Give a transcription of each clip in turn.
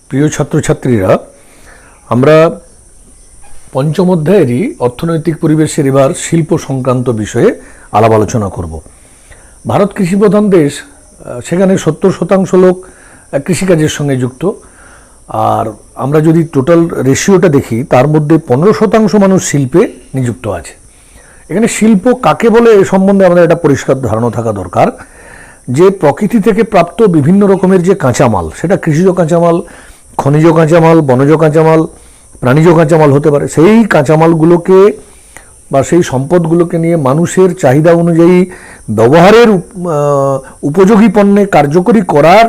প্রিয় ছাত্রছাত্রীরা, আমরা পঞ্চম অধ্যায়েরই অর্থনৈতিক পরিবেশের এবার শিল্প সংক্রান্ত বিষয়ে আলাপ আলোচনা করব। ভারত কৃষিপ্রধান দেশ, সেখানে 70% লোক কৃষিকাজের সঙ্গে যুক্ত। আর আমরা যদি টোটাল রেশিওটা দেখি, তার মধ্যে 15% মানুষ শিল্পে নিযুক্ত আছে। এখানে শিল্প কাকে বলে এ সম্বন্ধে আমাদের একটা পরিষ্কার ধারণা থাকা দরকার, যে প্রকৃতি থেকে প্রাপ্ত বিভিন্ন রকমের যে কাঁচামাল, সেটা কৃষিজ কাঁচামাল, খনিজ কাঁচামাল, বনজ কাঁচামাল, প্রাণীজ কাঁচামাল হতে পারে। সেই কাঁচামালগুলোকে বা সেই সম্পদগুলোকে নিয়ে মানুষের চাহিদা অনুযায়ী ব্যবহারের উপযোগী পণ্যে কার্যকরী করার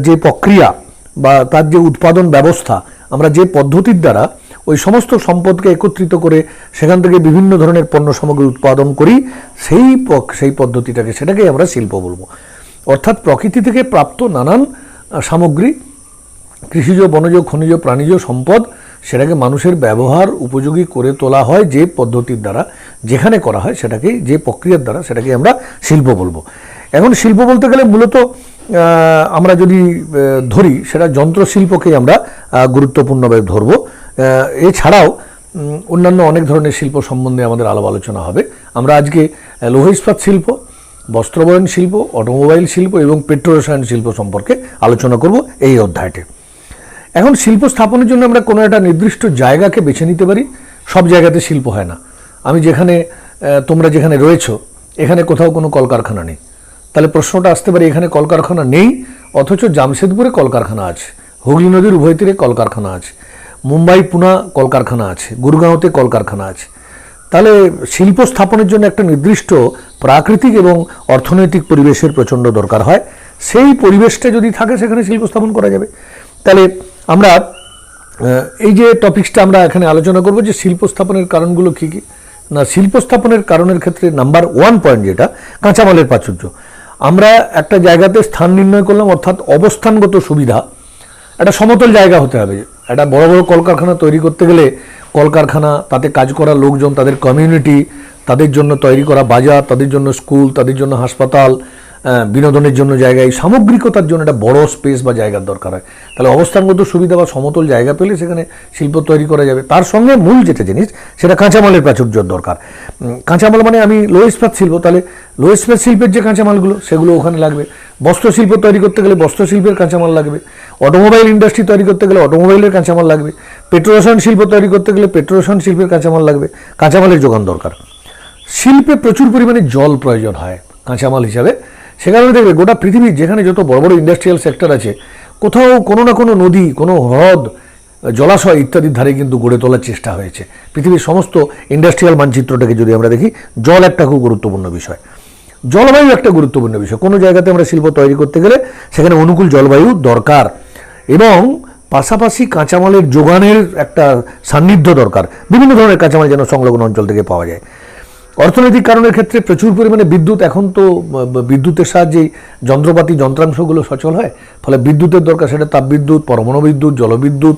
যে প্রক্রিয়া বা তার যে উৎপাদন ব্যবস্থা, আমরা যে পদ্ধতির দ্বারা ওই সমস্ত সম্পদকে একত্রিত করে সেখান থেকে বিভিন্ন ধরনের পণ্য সামগ্রী উৎপাদন করি, সেই পদ্ধতিটাকে, সেটাকেই আমরা শিল্প বলবো। অর্থাৎ প্রকৃতি থেকে প্রাপ্ত নানান সামগ্রী, কৃষিজ, বনজ, খনিজ, প্রাণীজ সম্পদ, সেটাকে মানুষের ব্যবহার উপযোগী করে তোলা হয় যে পদ্ধতির দ্বারা, যেখানে করা হয় সেটাকে, যে প্রক্রিয়ার দ্বারা, সেটাকে আমরা শিল্প বলবো। এখন শিল্প বলতে গেলে মূলত আমরা যদি ধরি, সেটা যন্ত্রশিল্পকেই আমরা গুরুত্বপূর্ণভাবে ধরবো। এছাড়াও অন্যান্য অনেক ধরনের শিল্প সম্বন্ধে আমাদের আলাপ আলোচনা হবে। আমরা আজকে লৌহ ইস্পাত শিল্প, বস্ত্রবয়ন শিল্প, অটোমোবাইল শিল্প এবং পেট্রোরসায়ন শিল্প সম্পর্কে আলোচনা করব এই অধ্যায়টি। এখন শিল্প স্থাপনের জন্য আমরা কোনো একটা নির্দিষ্ট জায়গাকে বেছে নিতে পারি। সব জায়গাতে শিল্প হয় না। আমি যেখানে, তোমরা যেখানে রয়েছো, এখানে কোথাও কোনো কলকারখানা নেই। তাহলে প্রশ্নটা আসতে পারে, এখানে কলকারখানা নেই অথচ জামশেদপুরে কলকারখানা আছে, হুগলি নদীর উভয় তীরে কলকারখানা আছে, মুম্বাই, পুনা কলকারখানা আছে, গুরগাঁওতে কলকারখানা আছে। তাহলে শিল্প স্থাপনের জন্য একটা নির্দিষ্ট প্রাকৃতিক এবং অর্থনৈতিক পরিবেশের প্রচণ্ড দরকার হয়। সেই পরিবেশটা যদি থাকে, সেখানে শিল্প স্থাপন করা যাবে। তাহলে আমরা এই যে টপিকসটা আমরা এখানে আলোচনা করব, যে শিল্প স্থাপনের কারণগুলো কী কী। না, শিল্প স্থাপনের কারণের ক্ষেত্রে নাম্বার 1 পয়েন্ট যেটা, কাঁচামালের প্রাচুর্য। আমরা একটা জায়গাতে স্থান নির্ণয় করলাম, অর্থাৎ অবস্থানগত সুবিধা। একটা সমতল জায়গা হতে হবে। একটা বড় বড় কলকারখানা তৈরি করতে গেলে, কলকারখানা, তাতে কাজ করা লোকজন, তাদের কমিউনিটি, তাদের জন্য তৈরি করা বাজার, তাদের জন্য স্কুল, তাদের জন্য হাসপাতাল, বিনোদনের জন্য জায়গা, এই সামগ্রিকতার জন্য একটা বড় স্পেস বা জায়গার দরকার হয়। তাহলে অবস্থানগত সুবিধা বা সমতল জায়গা পেলে সেখানে শিল্প তৈরি করা যাবে। তার সঙ্গে মূল যেটা জিনিস, সেটা কাঁচামালের প্রাচুর্যর দরকার। কাঁচামাল মানে আমি লৌহ ইস্পাত শিল্প, তাহলে লৌহ ইস্পাত শিল্পের যে কাঁচামালগুলো, সেগুলো ওখানে লাগবে। বস্ত্রশিল্প তৈরি করতে গেলে বস্ত্রশিল্পের কাঁচামাল লাগবে। অটোমোবাইল ইন্ডাস্ট্রি তৈরি করতে গেলে অটোমোবাইলের কাঁচামাল লাগবে। পেট্রোরসায়ন শিল্প তৈরি করতে গেলে পেট্রোরসায়ন শিল্পের কাঁচামাল লাগবে। কাঁচামালের যোগান দরকার। শিল্পে প্রচুর পরিমাণে জল প্রয়োজন হয় কাঁচামাল হিসাবে। সে কারণে দেখবে গোটা পৃথিবীর যেখানে যত বড় বড় ইন্ডাস্ট্রিয়াল সেক্টর আছে, কোথাও কোনো না কোনো নদী, কোনো হ্রদ, জলাশয় ইত্যাদির ধারে কিন্তু গড়ে তোলার চেষ্টা হয়েছে। পৃথিবীর সমস্ত ইন্ডাস্ট্রিয়াল মানচিত্রটাকে যদি আমরা দেখি, জল একটা খুব গুরুত্বপূর্ণ বিষয়। জলবায়ু একটা গুরুত্বপূর্ণ বিষয়। কোনো জায়গাতে আমরা শিল্প তৈরি করতে গেলে সেখানে অনুকূল জলবায়ু দরকার, এবং পাশাপাশি কাঁচামালের যোগানের একটা সান্নিধ্য দরকার। বিভিন্ন ধরনের কাঁচামাল যেন সংলগ্ন অঞ্চল থেকে পাওয়া যায়। অর্থনৈতিক কারণের ক্ষেত্রে প্রচুর পরিমাণে বিদ্যুৎ, এখন তো বিদ্যুতের সাহায্যেই যন্ত্রপাতি, যন্ত্রাংশগুলো সচল হয়, ফলে বিদ্যুতের দরকার। সেটা তাপবিদ্যুৎ, পরমাণু বিদ্যুৎ, জলবিদ্যুৎ,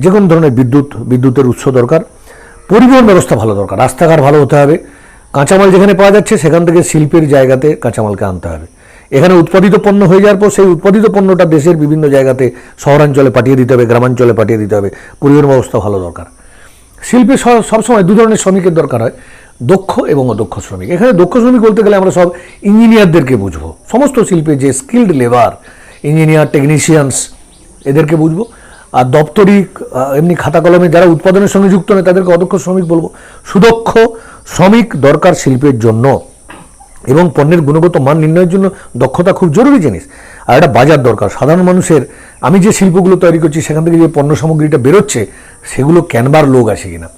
যে কোনো ধরনের বিদ্যুতের উৎস দরকার। পরিবহন ব্যবস্থা ভালো দরকার, রাস্তাঘাট ভালো হতে হবে। কাঁচামাল যেখানে পাওয়া যাচ্ছে, সেখান থেকে শিল্পের জায়গাতে কাঁচামালকে আনতে হবে। এখানে উৎপাদিত পণ্য হয়ে যাওয়ার পর সেই উৎপাদিত পণ্যটা দেশের বিভিন্ন জায়গাতে, শহরাঞ্চলে পাঠিয়ে দিতে হবে, গ্রামাঞ্চলে পাঠিয়ে দিতে হবে। পরিবহন ব্যবস্থা ভালো দরকার। শিল্পে সবসময় দু ধরনের শ্রমিকের দরকার হয়, দক্ষ এবং অদক্ষ শ্রমিক। এখানে দক্ষ শ্রমিক বলতে গেলে আমরা সব ইঞ্জিনিয়ারদেরকে বুঝবো। সমস্ত শিল্পে যে স্কিল্ড লেবার, ইঞ্জিনিয়ার, টেকনিশিয়ানস, এদেরকে বুঝবো। আর দপ্তরিক, এমনি খাতা কলমে যারা উৎপাদনের সঙ্গে যুক্ত নয়, তাদেরকে অদক্ষ শ্রমিক বলবো। সুদক্ষ শ্রমিক দরকার শিল্পের জন্য, এবং পণ্যের গুণগত মান নির্ণয়ের জন্য দক্ষতা খুব জরুরি জিনিস। আর একটা বাজার দরকার। সাধারণ মানুষের, আমি যে শিল্পগুলো তৈরি করছি, সেখান থেকে যে পণ্য সামগ্রীটা বেরোচ্ছে, সেগুলো কেনবার লোক আসে কিনা।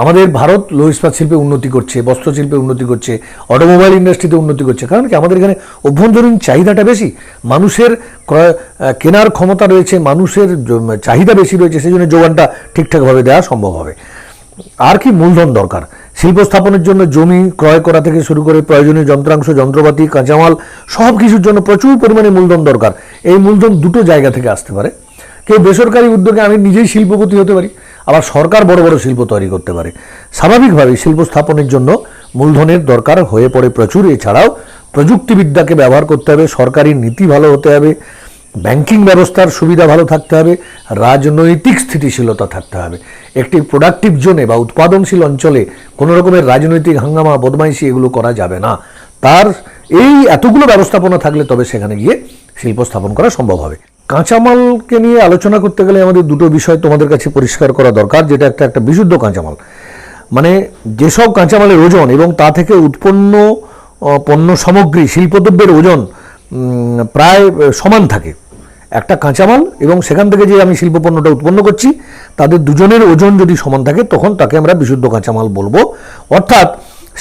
আমাদের ভারত লৌহ ইস্পাত শিল্পে উন্নতি করছে, বস্ত্রশিল্পে উন্নতি করছে, অটোমোবাইল ইন্ডাস্ট্রিতে উন্নতি করছে। কারণ কি, আমাদের এখানে অভ্যন্তরীণ চাহিদাটা বেশি, মানুষের কেনার ক্ষমতা রয়েছে, মানুষের চাহিদা বেশি রয়েছে, সেই জন্য যোগানটা ঠিকঠাকভাবে দেওয়া সম্ভব হবে। আর কি, মূলধন দরকার। শিল্প স্থাপনের জন্য জমি ক্রয় করা থেকে শুরু করে প্রয়োজনীয় যন্ত্রাংশ, যন্ত্রপাতি, কাঁচামাল, সব কিছুর জন্য প্রচুর পরিমাণে মূলধন দরকার। এই মূলধন দুটো জায়গা থেকে আসতে পারে। কেউ বেসরকারি উদ্যোগে, আমি নিজেই শিল্পপতি হতে পারি, আবার সরকার বড় বড় শিল্প তৈরি করতে পারে। স্বাভাবিকভাবেই শিল্প স্থাপনের জন্য মূলধনের দরকার হয়ে পড়ে প্রচুর। এছাড়াও প্রযুক্তিবিদ্যাকে ব্যবহার করতে হবে, সরকারি নীতি ভালো হতে হবে, ব্যাংকিং ব্যবস্থার সুবিধা ভালো থাকতে হবে, রাজনৈতিক স্থিতিশীলতা থাকতে হবে। একটি প্রোডাক্টিভ জোনে বা উৎপাদনশীল অঞ্চলে কোনো রকমের রাজনৈতিক হাঙ্গামা বদমাইশি এগুলো করা যাবে না। তার এই এতগুলো ব্যবস্থাপনা থাকলে তবে সেখানে গিয়ে শিল্প স্থাপন করা সম্ভব হবে। কাঁচামালকে নিয়ে আলোচনা করতে গেলে আমাদের দুটো বিষয় তোমাদের কাছে পরিষ্কার করা দরকার, যেটা একটা বিশুদ্ধ কাঁচামাল, মানে যেসব কাঁচামালের ওজন এবং তা থেকে উৎপন্ন পণ্য সামগ্রী শিল্পদ্রব্যের ওজন প্রায় সমান থাকে। একটা কাঁচামাল এবং সেখান থেকে যে আমি শিল্প পণ্যটা উৎপন্ন করছি তাদের দুজনের ওজন যদি সমান থাকে তখন তাকে আমরা বিশুদ্ধ কাঁচামাল বলবো। অর্থাৎ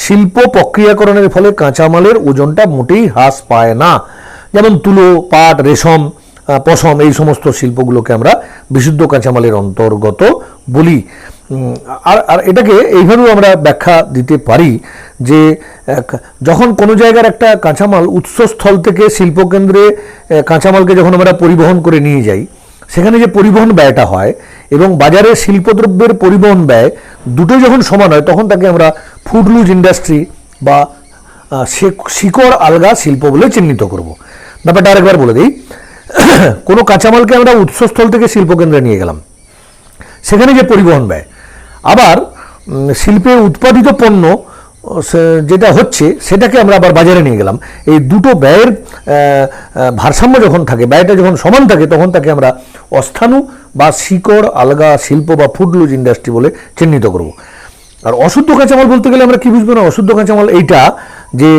শিল্প প্রক্রিয়াকরণের ফলে কাঁচামালের ওজনটা মোটেই হ্রাস পায় না। যেমন তুলো, পাট, রেশম, পশম, এই সমস্ত শিল্পগুলোকে আমরা বিশুদ্ধ কাঁচামালের অন্তর্গত বলি। আর এটাকে এইভাবেও আমরা ব্যাখ্যা দিতে পারি যে যখন কোনো জায়গার একটা কাঁচামাল উৎসস্থল থেকে শিল্পকেন্দ্রে কাঁচামালকে যখন আমরা পরিবহন করে নিয়ে যাই, সেখানে যে পরিবহন ব্যয়টা হয় এবং বাজারে শিল্পদ্রব্যের পরিবহন ব্যয় দুটোই যখন সমান হয় তখন তাকে আমরা ফুডলুজ ইন্ডাস্ট্রি বা শিকড় আলগা শিল্প বলে চিহ্নিত করব। ব্যাপারটা আরেকবার বলে দিই, কোনো কাঁচামালকে আমরা উৎসস্থল থেকে শিল্পকেন্দ্রে নিয়ে গেলাম, সেখানে যে পরিবহন ব্যয়, আবার শিল্পে উৎপাদিত পণ্য যেটা হচ্ছে সেটাকে আমরা আবার বাজারে নিয়ে গেলাম, এই দুটো ব্যয়ের ভারসাম্য যখন থাকে, ব্যয়টা যখন সমান থাকে, তখন তাকে আমরা অস্থাণু বা শিকড় আলগা শিল্প বা ফুডলুজ ইন্ডাস্ট্রি বলে চিহ্নিত করব। আর অশুদ্ধ কাঁচামাল বলতে গেলে আমরা কি বুঝবো না? অশুদ্ধ কাঁচামাল এইটা যে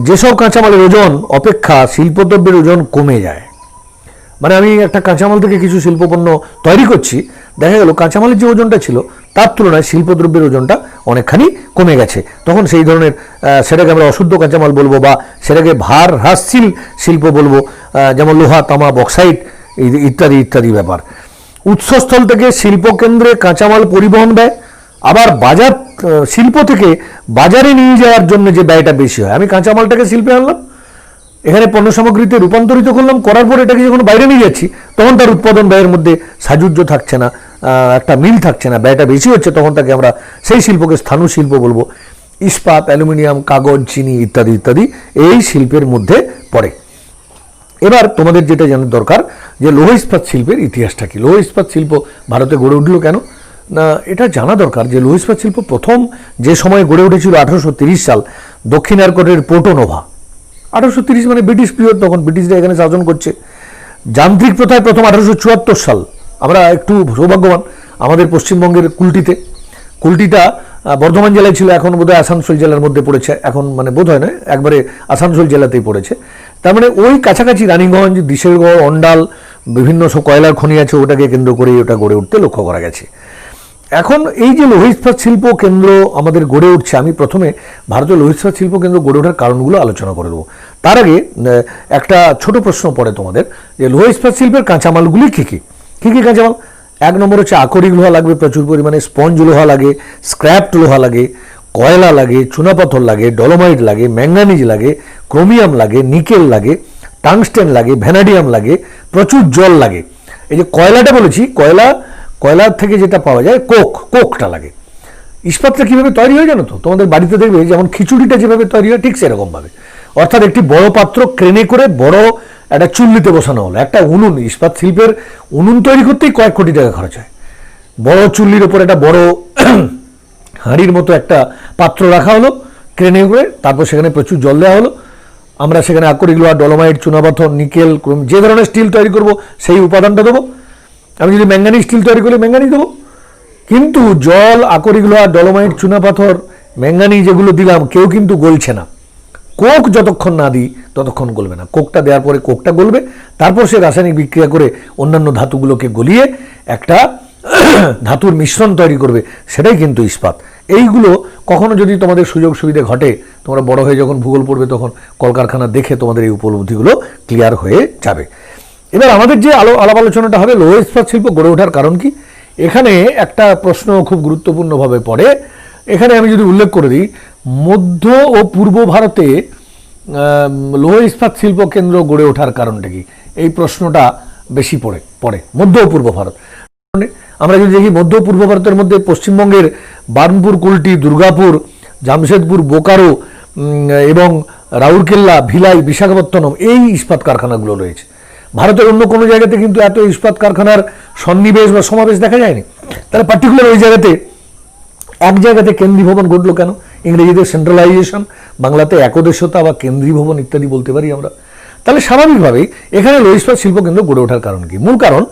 যেসব কাঁচামালের ওজন অপেক্ষা শিল্পদ্রব্যের ওজন কমে যায়। মানে আমি একটা কাঁচামাল থেকে কিছু শিল্পপণ্য তৈরি করছি, দেখা গেল কাঁচামালের যে ওজনটা ছিল তার তুলনায় শিল্পদ্রব্যের ওজনটা অনেকখানি কমে গেছে, তখন সেই ধরনের সেটাকে আমরা অশুদ্ধ কাঁচামাল বলবো বা সেটাকে ভার হ্রাসশীল শিল্প বলবো, যেমন লোহা, তামা, বক্সাইট ইত্যাদি ইত্যাদি ব্যাপার। উৎসস্থল থেকে শিল্পকেন্দ্রে কাঁচামাল পরিবহন ব্যয়, আবার বাজার শিল্প থেকে বাজারে নিয়ে যাওয়ার জন্য যে ব্যয়টা বেশি হয়। আমি কাঁচামালটাকে শিল্পে আনলাম, এখানে পণ্য সামগ্রীতে রূপান্তরিত করলাম, করার পর এটাকে যখন বাইরে নিয়ে যাচ্ছি তখন তার উৎপাদন ব্যয়ের মধ্যে সাযুজ্য থাকছে না, একটা মিল থাকছে না, ব্যয়টা বেশি হচ্ছে, তখন তাকে আমরা সেই শিল্পকে স্থাণু শিল্প বলবো। ইস্পাত, অ্যালুমিনিয়াম, কাগজ, চিনি ইত্যাদি ইত্যাদি এই শিল্পের মধ্যে পড়ে। এবার তোমাদের যেটা জানার দরকার যে লৌহ ইস্পাত শিল্পের ইতিহাসটা কি, লৌহ ইস্পাত শিল্প ভারতে গড়ে উঠল কেন না, এটা জানা দরকার যে লৌহ ইস্পাত শিল্প প্রথম যে সময় গড়ে উঠেছিল 1830 সাল দক্ষিণারকটের পোর্টো নোভা। 1830 মানে ব্রিটিশ পিরিয়ড, তখন ব্রিটিশরা এখানে শাসন করছে। যান্ত্রিক প্রথায় প্রথম 1874 সাল। আমরা একটু সৌভাগ্যবান, আমাদের পশ্চিমবঙ্গের কুলটিটা বর্ধমান জেলায় ছিল, এখন বোধহয় আসানসোল জেলার মধ্যে পড়েছে, এখন মানে বোধ হয় নয়, একবারে আসানসোল জেলাতেই পড়েছে। তার মানে ওই কাছাকাছি রানীগঞ্জ, দিশেরগড়, অন্ডাল, বিভিন্ন সব কয়লার খনি আছে, ওটাকে কেন্দ্র করেই ওটা গড়ে উঠতে লক্ষ্য করা গেছে। এখন এই যে লৌহ ইস্পাত শিল্প কেন্দ্র আমাদের গড়ে উঠছে, আমি প্রথমে ভারতীয় লৌহ ইস্পাত শিল্প কেন্দ্র গড়ে ওঠার কারণগুলো আলোচনা করে দেবো। তার আগে একটা ছোট প্রশ্ন পড়ে তোমাদের, যে লৌহ ইস্পাত শিল্পের কাঁচামালগুলি কী কী কাঁচামাল? 1 নম্বর হচ্ছে আকরিক লোহা লাগবে প্রচুর পরিমাণে, স্পঞ্জ লোহা লাগে, স্ক্র্যাপড লোহা লাগে, কয়লা লাগে, চুনাপাথর লাগে, ডলোমাইট লাগে, ম্যাঙ্গানিজ লাগে, ক্রোমিয়াম লাগে, নিকেল লাগে, টাংস্টেন লাগে, ভ্যানাডিয়াম লাগে, প্রচুর জল লাগে। এই যে কয়লাটা বলেছি, কয়লার থেকে যেটা পাওয়া যায় কোকটা লাগে। ইস্পাতটা কীভাবে তৈরি হয় জানো তো? তোমাদের বাড়িতে দেখবে যেমন খিচুড়িটা যেভাবে তৈরি হয় ঠিক সেরকমভাবে, অর্থাৎ একটি বড় পাত্র ক্রেনে করে বড় একটা চুল্লিতে বসানো হলো, একটা উনুন। ইস্পাত শিল্পের উনুন তৈরি করতেই কয়েক কোটি টাকা খরচ হয়। বড় চুল্লির ওপর একটা বড় হাঁড়ির মতো একটা পাত্র রাখা হলো ক্রেনে করে, তারপর সেখানে প্রচুর জল দেওয়া হলো। আমরা সেখানে আকরিক লোহা, ডলোমাইট, চুনাপাথর, নিকেল, যে ধরনের স্টিল তৈরি করব সেই উপাদানটা দেবো। আমি যদি ম্যাঙ্গানিজ স্টিল তৈরি করি ম্যাঙ্গানিজ দেবো, কিন্তু জল, আকরিক লোহা, ডলোমাইট, চুনাপাথর, ম্যাঙ্গানিজ যেগুলো দিলাম কেউ কিন্তু গলছে না। কোক যতক্ষণ না দিই ততক্ষণ গলবে না। কোকটা দেওয়ার পরে কোকটা গলবে, তারপর সে রাসায়নিক বিক্রিয়া করে অন্যান্য ধাতুগুলোকে গলিয়ে একটা ধাতুর মিশ্রণ তৈরি করবে, সেটাই কিন্তু ইস্পাত। এইগুলো কখনো যদি তোমাদের সুযোগ সুবিধে ঘটে, তোমরা বড় হয়ে যখন ভূগোল পড়বে তখন কলকারখানা দেখে তোমাদের এই উপলব্ধিগুলো ক্লিয়ার হয়ে যাবে। এবার আমাদের যে আলাপ আলোচনাটা হবে লৌহ ইস্পাত শিল্প গড়ে ওঠার কারণ কি, এখানে একটা প্রশ্ন খুব গুরুত্বপূর্ণভাবে পড়ে। এখানে আমি যদি উল্লেখ করে দিই, মধ্য ও পূর্ব ভারতে লৌহ ইস্পাত শিল্প কেন্দ্র গড়ে ওঠার কারণটা কি, এই প্রশ্নটা বেশি পড়ে মধ্য ও পূর্ব ভারত। আমরা যদি দেখি মধ্য পূর্ব ভারতের মধ্যে পশ্চিমবঙ্গের বার্নপুর, কুলটি, দুর্গাপুর, জামশেদপুর, বোকারো এবং রাউরকেল্লা, ভিলাই, বিশাখাপত্তনম এই ইস্পাত কারখানাগুলো রয়েছে। ভারতের অন্য কোনো জায়গাতে কিন্তু এত ইস্পাত কারখানার সন্নিবেশ বা সমাবেশ দেখা যায়নি। তাহলে পার্টিকুলার ওই জায়গাতে এক জায়গাতে কেন্দ্রীয় ভবন ঘটলো কেন? ইংরেজিতে সেন্ট্রালাইজেশন, বাংলাতে একদেশতা বা কেন্দ্রীয় ভবন ইত্যাদি বলতে পারি আমরা। তাহলে স্বাভাবিকভাবেই এখানে লৌহ ইস্পাত শিল্প কেন্দ্র গড়ে ওঠার কারণ কি? মূল কারণ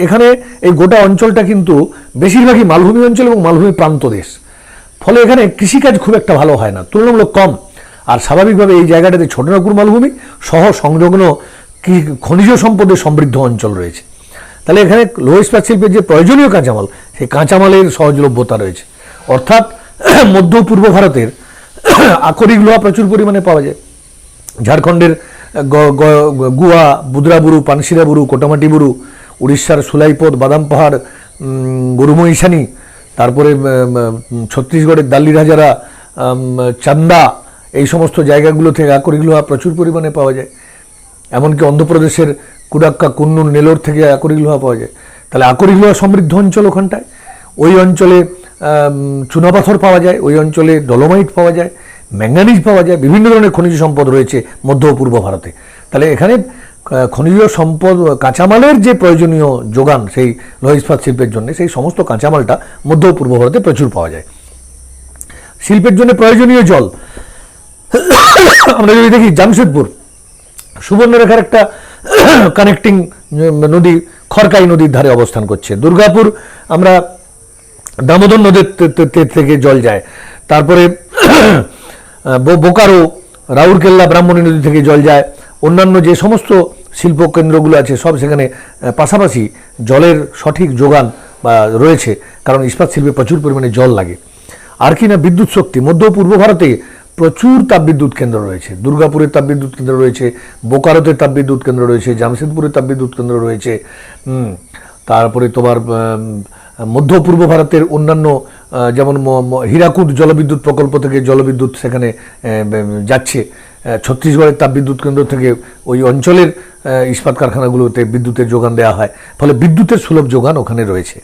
এখানে এই গোটা অঞ্চলটা কিন্তু বেশিরভাগই মালভূমি অঞ্চল এবং মালভূমি প্রান্ত দেশ। ফলে এখানে কৃষিকাজ খুব একটা ভালো হয় না, তুলনামূলক কম। আর স্বাভাবিকভাবে এই জায়গাটাতে ছোটনাগপুর মালভূমি সহ সংলগ্ন খনিজ সম্পদে সমৃদ্ধ অঞ্চল রয়েছে। তাহলে এখানে লৌহ ইস্পাত শিল্পের যে প্রয়োজনীয় কাঁচামাল, সেই কাঁচামালের সহজলভ্যতা রয়েছে। অর্থাৎ মধ্য পূর্ব ভারতের আকরিক লোহা প্রচুর পরিমাণে পাওয়া যায়। ঝাড়খণ্ডের গুয়া, বুদ্রাবুরু, পানশিরাবুরু, কোটামাটিবুরু, উড়িষ্যার সুলাইপথ, বাদাম পাহাড়, গরুমইশানি, তারপরে ছত্তিশগড়ের দাল্লিরাজারা, চান্দা, এই সমস্ত জায়গাগুলো থেকে আকরিক লোহা প্রচুর পরিমাণে পাওয়া যায়। এমনকি অন্ধ্রপ্রদেশের কুডাক্কা, কুন্নুর, নেলোর থেকে আকরিক লোহা পাওয়া যায়। তাহলে আকরিক লোহা সমৃদ্ধ অঞ্চল ওখানটায়। ওই অঞ্চলে চুনাপাথর পাওয়া যায়, ওই অঞ্চলে ডলোমাইট পাওয়া যায়, ম্যাঙ্গানিজ পাওয়া যায়, বিভিন্ন ধরনের খনিজ সম্পদ রয়েছে মধ্য ও পূর্ব ভারতে। তাহলে এখানে খনিজ সম্পদ, কাঁচামালের যে প্রয়োজনীয় যোগান সেই লৌহ ইস্পাত শিল্পের জন্য, সেই সমস্ত কাঁচামালটা মধ্য ও পূর্ব ভারতে প্রচুর পাওয়া যায়। শিল্পের জন্য প্রয়োজনীয় জল আমরা যদি দেখি, জামশেদপুর সুবর্ণরেখার একটা কানেক্টিং নদী খড়কাই নদীর ধারে অবস্থান করছে। দুর্গাপুর আমরা দামোদর নদীর থেকে জল যায়। তারপরে বোকারো, রাউরকেল্লা ব্রাহ্মণী নদী থেকে জল যায়। অন্যান্য যে সমস্ত শিল্প কেন্দ্রগুলো আছে সব সেখানে পাশাপাশি জলের সঠিক যোগান বা রয়েছে, কারণ ইস্পাত শিল্পে প্রচুর পরিমাণে জল লাগে। আর কি না, বিদ্যুৎ শক্তি। মধ্য পূর্ব ভারতে প্রচুর তাপবিদ্যুৎ কেন্দ্র রয়েছে। দুর্গাপুরের তাপবিদ্যুৎ কেন্দ্র রয়েছে, বোকারোতে তাপবিদ্যুৎ কেন্দ্র রয়েছে, জামশেদপুরের তাপবিদ্যুৎ কেন্দ্র রয়েছে। তারপরে তোমার মধ্য পূর্ব ভারতের অন্যান্য যেমন হীরাকুদ জলবিদ্যুৎ প্রকল্প থেকে জলবিদ্যুৎ সেখানে যাচ্ছে। ছত্তিশগড়ের তাপবিদ্যুৎ কেন্দ্র থেকে ওই অঞ্চলের ইস্পাত কারখানাগুলোতে বিদ্যুতের যোগান দেওয়া হয়। ফলে বিদ্যুতের সুলভ যোগান ওখানে রয়েছে।